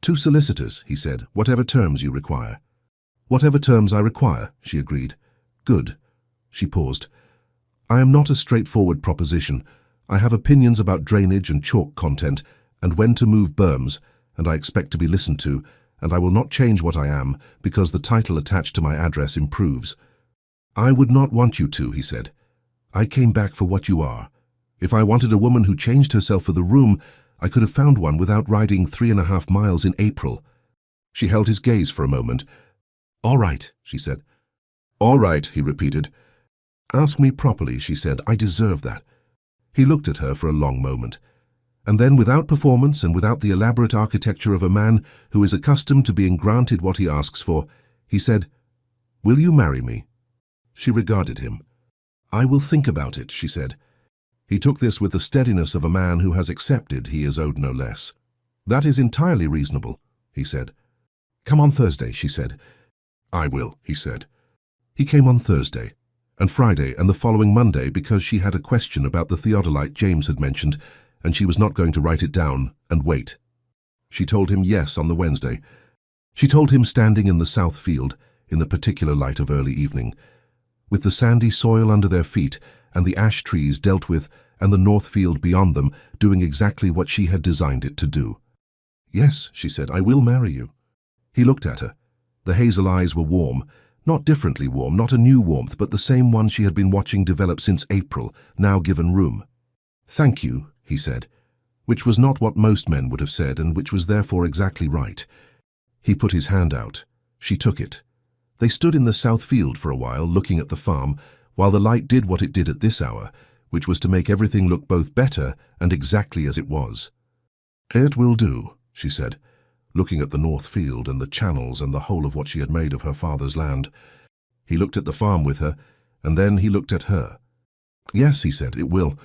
2 solicitors, he said, whatever terms you require. Whatever terms I require, she agreed. Good. She paused. I am not a straightforward proposition. I have opinions about drainage and chalk content, and when to move berms, and I expect to be listened to, and I will not change what I am, because the title attached to my address improves. I would not want you to, he said. I came back for what you are. If I wanted a woman who changed herself for the room, I could have found one without riding 3.5 miles in April. She held his gaze for a moment. All right, she said. All right, he repeated. Ask me properly, she said. I deserve that. He looked at her for a long moment. And then, without performance and without the elaborate architecture of a man who is accustomed to being granted what he asks for, he said, Will you marry me? She regarded him. I will think about it, she said. He took this with the steadiness of a man who has accepted he is owed no less. That is entirely reasonable, he said. Come on Thursday, she said. I will, he said. He came on Thursday, and Friday and the following Monday because she had a question about the theodolite James had mentioned, and she was not going to write it down and wait. She told him yes on the Wednesday. She told him standing in the south field, in the particular light of early evening, with the sandy soil under their feet and the ash trees dealt with and the north field beyond them doing exactly what she had designed it to do. Yes, she said, I will marry you. He looked at her. The hazel eyes were warm, not differently warm, not a new warmth, but the same one she had been watching develop since April, now given room. Thank you, he said, which was not what most men would have said and which was therefore exactly right. He put his hand out. She took it. They stood in the south field for a while, looking at the farm, while the light did what it did at this hour, which was to make everything look both better and exactly as it was. It will do, she said, looking at the north field and the channels and the whole of what she had made of her father's land. He looked at the farm with her, and then he looked at her. Yes, he said, it will.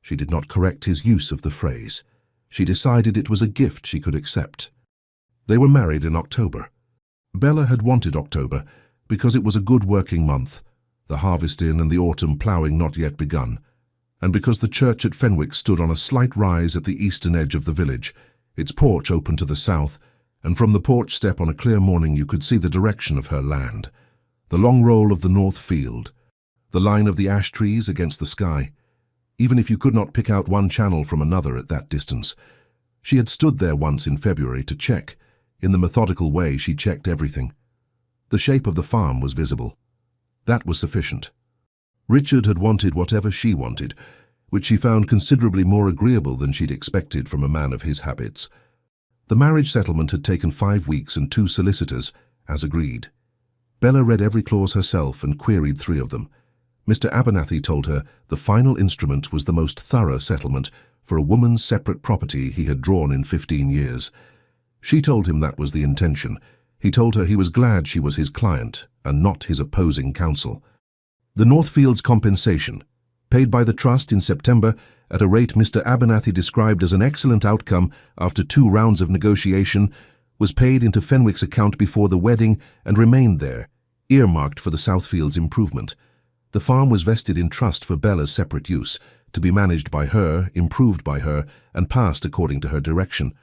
She did not correct his use of the phrase. She decided it was a gift she could accept. They were married in October. Bella had wanted October because it was a good working month, the harvest in and the autumn ploughing not yet begun, and because the church at Fenwick stood on a slight rise at the eastern edge of the village, its porch open to the south, and from the porch step on a clear morning you could see the direction of her land, the long roll of the north field, the line of the ash trees against the sky. Even if you could not pick out one channel from another at that distance. She had stood there once in February to check. In the methodical way she checked everything. The shape of the farm was visible. That was sufficient. Richard had wanted whatever she wanted, which she found considerably more agreeable than she'd expected from a man of his habits. The marriage settlement had taken 5 weeks and 2 solicitors, as agreed. Bella read every clause herself and queried 3 of them. Mr. Abernathy told her the final instrument was the most thorough settlement for a woman's separate property he had drawn in 15 years. She told him that was the intention. He told her he was glad she was his client and not his opposing counsel. The Northfields compensation, paid by the trust in September at a rate Mr. Abernathy described as an excellent outcome after 2 rounds of negotiation, was paid into Fenwick's account before the wedding and remained there, earmarked for the Southfields improvement. The farm was vested in trust for Bella's separate use, to be managed by her, improved by her, and passed according to her direction.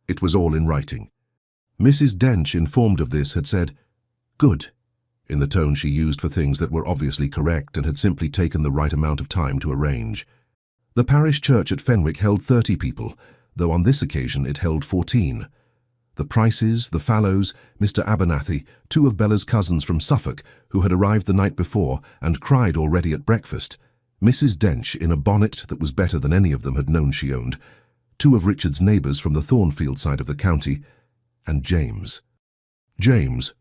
It was all in writing. Mrs. Dench, informed of this, had said, "Good," in the tone she used for things that were obviously correct and had simply taken the right amount of time to arrange. The parish church at Fenwick held 30 people, though on this occasion it held 14. The Prices, the Fallows, Mr. Abernathy, 2 of Bella's cousins from Suffolk, who had arrived the night before and cried already at breakfast, Mrs. Dench in a bonnet that was better than any of them had known she owned, 2 of Richard's neighbours from the Thornfield side of the county, and James. James,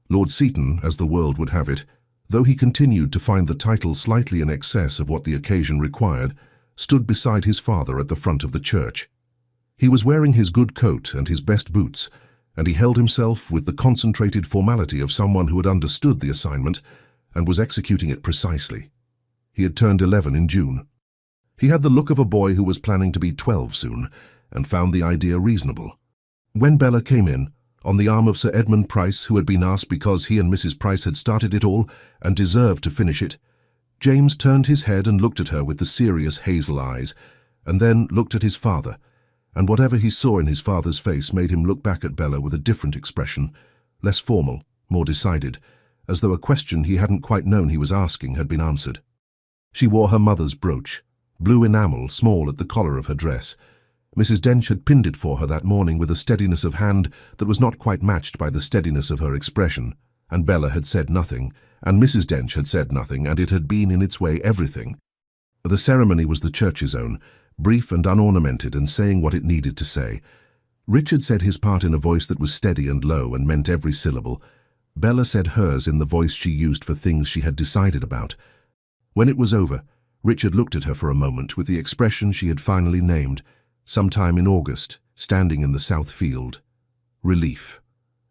Lord Seaton, as the world would have it, though he continued to find the title slightly in excess of what the occasion required, stood beside his father at the front of the church. He was wearing his good coat and his best boots, and he held himself with the concentrated formality of someone who had understood the assignment and was executing it precisely. He had turned 11 in June. He had the look of a boy who was planning to be 12 soon, and found the idea reasonable. When Bella came in, on the arm of Sir Edmund Price, who had been asked because he and Mrs. Price had started it all and deserved to finish it, James turned his head and looked at her with the serious hazel eyes, and then looked at his father, and whatever he saw in his father's face made him look back at Bella with a different expression, less formal, more decided, as though a question he hadn't quite known he was asking had been answered. She wore her mother's brooch, blue enamel, small at the collar of her dress. Mrs. Dench had pinned it for her that morning with a steadiness of hand that was not quite matched by the steadiness of her expression, and Bella had said nothing, and Mrs. Dench had said nothing, and it had been in its way everything. The ceremony was the church's own, brief and unornamented and saying what it needed to say. Richard said his part in a voice that was steady and low and meant every syllable. Bella said hers in the voice she used for things she had decided about. When it was over, Richard looked at her for a moment with the expression she had finally named, sometime in August, standing in the south field. Relief.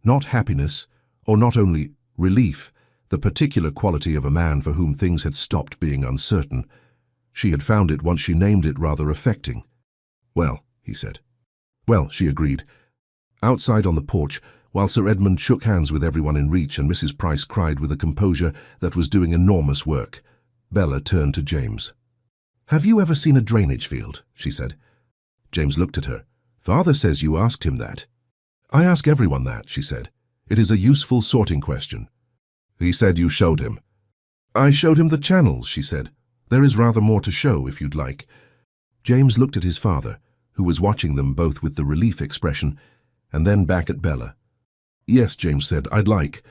Not happiness, or not only relief, the particular quality of a man for whom things had stopped being uncertain. She had found it once she named it rather affecting. "Well," he said. "Well," she agreed. Outside on the porch, while Sir Edmund shook hands with everyone in reach and Mrs. Price cried with a composure that was doing enormous work, Bella turned to James. "Have you ever seen a drainage field?" she said. James looked at her. "Father says you asked him that." "I ask everyone that," she said. "It is a useful sorting question." "He said you showed him." "I showed him the channels," she said. "There is rather more to show, if you'd like." James looked at his father, who was watching them both with the relief expression, and then back at Bella. "Yes," James said, "I'd like."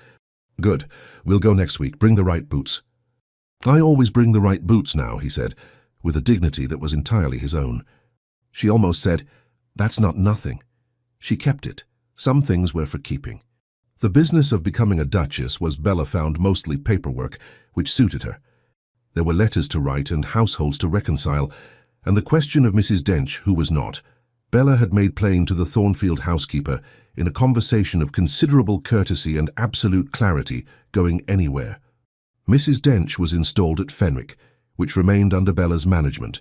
"Good. We'll go next week. Bring the right boots." "I always bring the right boots now," he said, with a dignity that was entirely his own. She almost said, "That's not nothing." She kept it. Some things were for keeping. The business of becoming a duchess was, Bella found, mostly paperwork, which suited her. There were letters to write and households to reconcile, and the question of Mrs. Dench, who was not, Bella had made plain to the Thornfield housekeeper in a conversation of considerable courtesy and absolute clarity, going anywhere. Mrs. Dench was installed at Fenwick, which remained under Bella's management,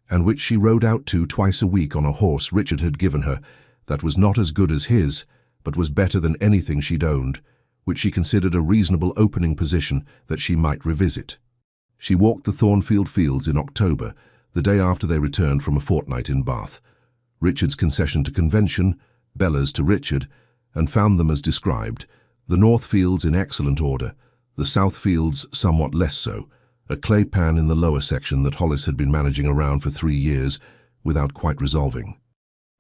and which she rode out to twice a week on a horse Richard had given her, that was not as good as his, but was better than anything she'd owned, which she considered a reasonable opening position that she might revisit. She walked the Thornfield Fields in October, the day after they returned from a fortnight in Bath. Richard's concession to convention, Bella's to Richard, and found them as described, the North Fields in excellent order, the South Fields somewhat less so, a clay pan in the lower section that Hollis had been managing around for 3 years without quite resolving.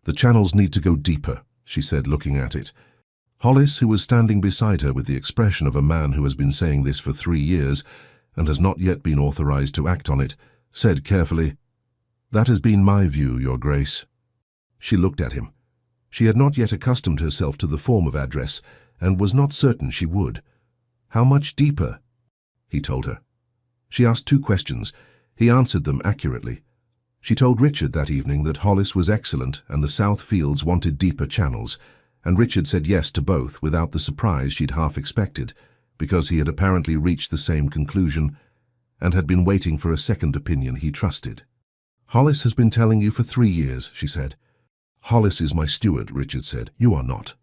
"The channels need to go deeper," she said, looking at it. Hollis, who was standing beside her with the expression of a man who has been saying this for 3 years and has not yet been authorized to act on it, said carefully, "That has been my view, Your Grace." She looked at him. She had not yet accustomed herself to the form of address, and was not certain she would. "How much deeper?" he told her. She asked 2 questions. He answered them accurately. She told Richard that evening that Hollis was excellent and the South Fields wanted deeper channels, and Richard said yes to both without the surprise she'd half expected, because he had apparently reached the same conclusion and had been waiting for a second opinion he trusted. "Hollis has been telling you for 3 years," she said. "Hollis is my steward," Richard said. "You are not."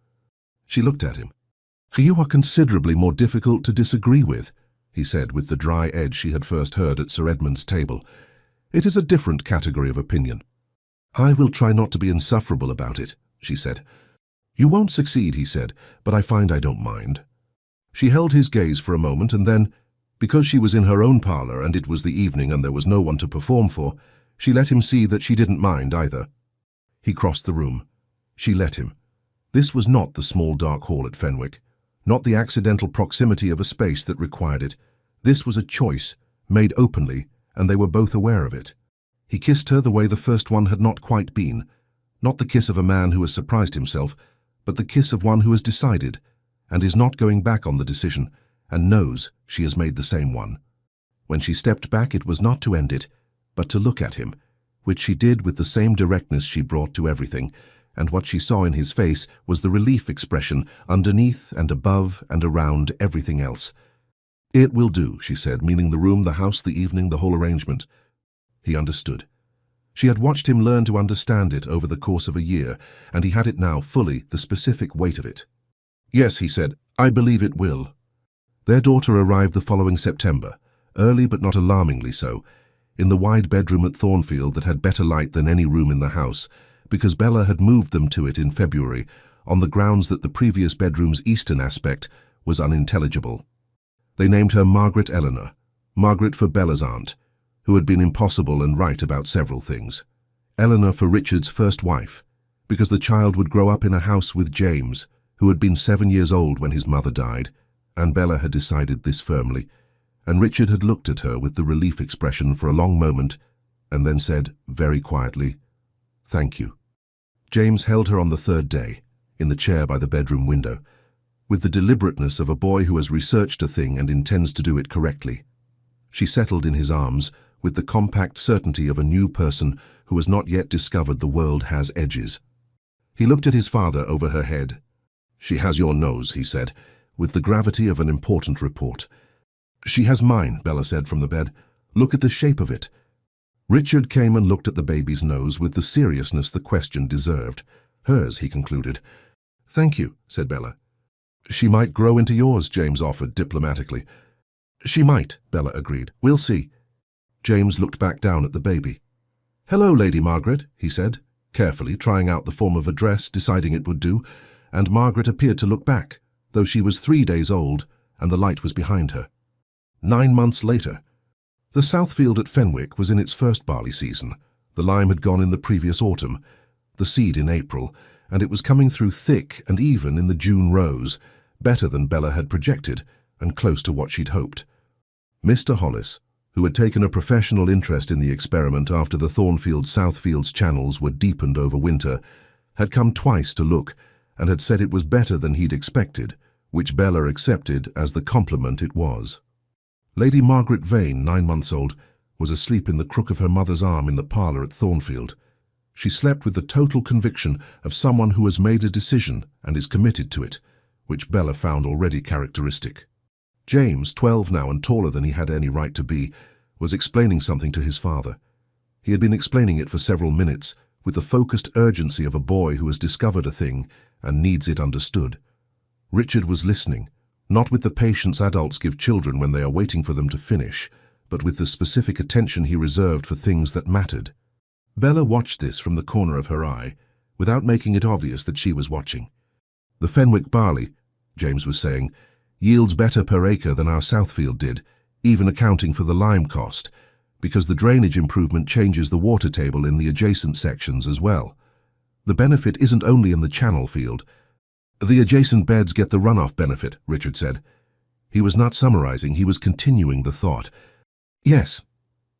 She looked at him. "You are considerably more difficult to disagree with," he said with the dry edge she had first heard at Sir Edmund's table. "It is a different category of opinion." "I will try not to be insufferable about it," she said. "You won't succeed," he said, "but I find I don't mind." She held his gaze for a moment, and then, because she was in her own parlour and it was the evening and there was no one to perform for, she let him see that she didn't mind either. He crossed the room. She let him. This was not the small dark hall at Fenwick, not the accidental proximity of a space that required it. This was a choice, made openly, and they were both aware of it. He kissed her the way the first one had not quite been, not the kiss of a man who has surprised himself, but the kiss of one who has decided, and is not going back on the decision, and knows she has made the same one. When she stepped back, it was not to end it, but to look at him, which she did with the same directness she brought to everything, and what she saw in his face was the relief expression underneath and above and around everything else. "It will do," she said, meaning the room, the house, the evening, the whole arrangement. He understood. She had watched him learn to understand it over the course of a year, and he had it now fully, the specific weight of it. "Yes," he said, "I believe it will." Their daughter arrived the following September, early but not alarmingly so, in the wide bedroom at Thornfield that had better light than any room in the house, because Bella had moved them to it in February on the grounds that the previous bedroom's eastern aspect was unintelligible. They named her Margaret Eleanor, Margaret for Bella's aunt, who had been impossible and right about several things. Eleanor for Richard's first wife, because the child would grow up in a house with James, who had been 7 years old when his mother died, and Bella had decided this firmly, and Richard had looked at her with the relief expression for a long moment, and then said, very quietly, "Thank you." James held her on the 3rd day, in the chair by the bedroom window, with the deliberateness of a boy who has researched a thing and intends to do it correctly. She settled in his arms with the compact certainty of a new person who has not yet discovered the world has edges. He looked at his father over her head. "She has your nose," he said, with the gravity of an important report. "She has mine," Bella said from the bed. "Look at the shape of it." Richard came and looked at the baby's nose with the seriousness the question deserved. "Hers," he concluded. "Thank you," said Bella. "She might grow into yours," James offered diplomatically. "She might," Bella agreed. "We'll see." James looked back down at the baby. "Hello, Lady Margaret," he said, carefully trying out the form of address, deciding it would do, and Margaret appeared to look back, though she was 3 days old and the light was behind her. 9 months later. The Southfield at Fenwick was in its first barley season. The lime had gone in the previous autumn, the seed in April, and it was coming through thick and even in the June rows, better than Bella had projected and close to what she'd hoped. Mr. Hollis, who had taken a professional interest in the experiment after the Thornfield-Southfield's channels were deepened over winter, had come twice to look and had said it was better than he'd expected, which Bella accepted as the compliment it was. Lady Margaret Vane, 9 months old, was asleep in the crook of her mother's arm in the parlour at Thornfield. She slept with the total conviction of someone who has made a decision and is committed to it, which Bella found already characteristic. James, 12 now and taller than he had any right to be, was explaining something to his father. He had been explaining it for several minutes, with the focused urgency of a boy who has discovered a thing and needs it understood. Richard was listening, not with the patience adults give children when they are waiting for them to finish, but with the specific attention he reserved for things that mattered. Bella watched this from the corner of her eye, without making it obvious that she was watching. The Fenwick barley, James was saying, yields better per acre than our Southfield did, even accounting for the lime cost, because the drainage improvement changes the water table in the adjacent sections as well. The benefit isn't only in the channel field. The adjacent beds get the runoff benefit, Richard said. He was not summarizing, he was continuing the thought. Yes.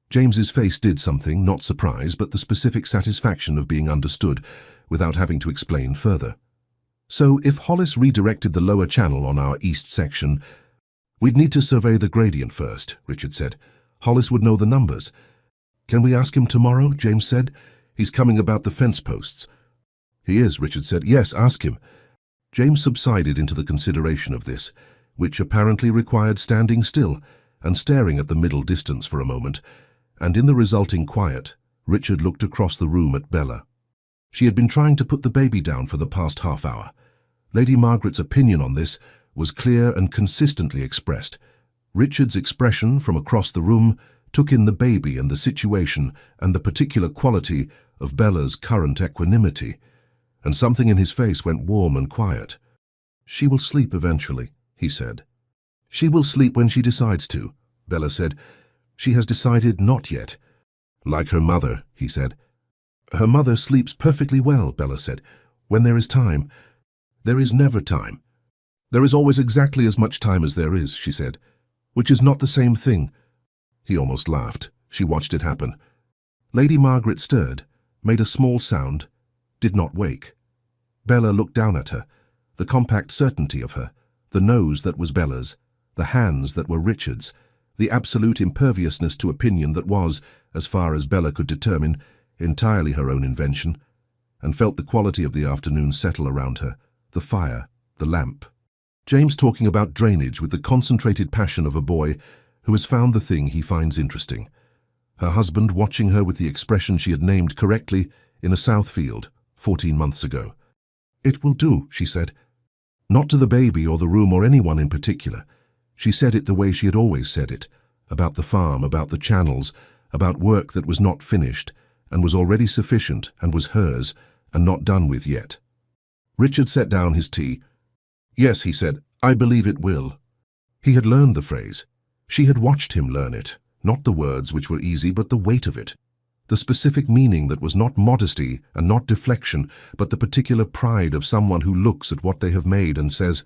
James's face did something, not surprise, but the specific satisfaction of being understood, without having to explain further. So if Hollis redirected the lower channel on our east section, we'd need to survey the gradient first, Richard said. Hollis would know the numbers. Can we ask him tomorrow? James said. He's coming about the fence posts. He is, Richard said. Yes, ask him. James subsided into the consideration of this, which apparently required standing still and staring at the middle distance for a moment, and in the resulting quiet, Richard looked across the room at Bella. She had been trying to put the baby down for the past half hour. Lady Margaret's opinion on this was clear and consistently expressed. Richard's expression from across the room took in the baby and the situation and the particular quality of Bella's current equanimity, and something in his face went warm and quiet. She will sleep eventually, he said. She will sleep when she decides to, Bella said. She has decided not yet. Like her mother, he said. Her mother sleeps perfectly well, Bella said. When there is time. There is never time. There is always exactly as much time as there is, she said, which is not the same thing. He almost laughed. She watched it happen. Lady Margaret stirred, made a small sound, did not wake. Bella looked down at her, the compact certainty of her, the nose that was Bella's, the hands that were Richard's, the absolute imperviousness to opinion that was, as far as Bella could determine, entirely her own invention, and felt the quality of the afternoon settle around her, the fire, the lamp. James talking about drainage with the concentrated passion of a boy who has found the thing he finds interesting. Her husband watching her with the expression she had named correctly in a south field 14 months ago. It will do, she said. Not to the baby or the room or anyone in particular. She said it the way she had always said it, about the farm, about the channels, about work that was not finished and was already sufficient and was hers and not done with yet. Richard set down his tea. Yes, he said, I believe it will. He had learned the phrase. She had watched him learn it, not the words which were easy, but the weight of it. The specific meaning that was not modesty and not deflection, but the particular pride of someone who looks at what they have made and says,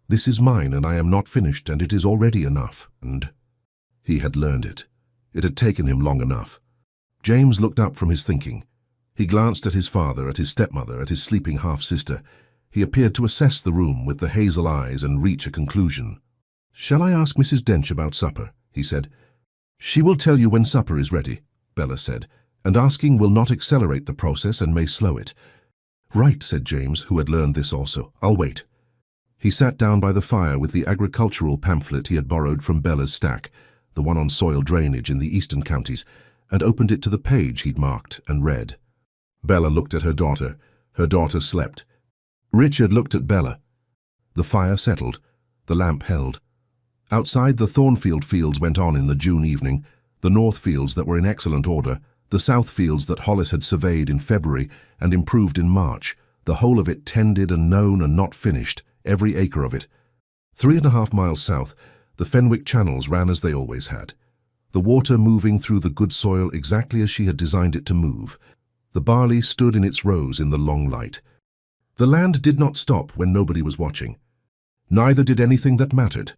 this is mine and I am not finished and it is already enough. And he had learned it. It had taken him long enough. James looked up from his thinking. He glanced at his father, at his stepmother, at his sleeping half-sister. He appeared to assess the room with the hazel eyes and reach a conclusion. Shall I ask Mrs. Dench about supper? He said. She will tell you when supper is ready, Bella said, and asking will not accelerate the process and may slow it. Right, said James, who had learned this also. I'll wait. He sat down by the fire with the agricultural pamphlet he had borrowed from Bella's stack, the one on soil drainage in the eastern counties, and opened it to the page he'd marked and read. Bella looked at her daughter. Her daughter slept. Richard looked at Bella. The fire settled. The lamp held. Outside, the Thornfield fields went on in the June evening, the north fields that were in excellent order, the south fields that Hollis had surveyed in February and improved in March, the whole of it tended and known and not finished, every acre of it. 3.5 miles south, the Fenwick channels ran as they always had. The water moving through the good soil exactly as she had designed it to move. The barley stood in its rows in the long light. The land did not stop when nobody was watching. Neither did anything that mattered.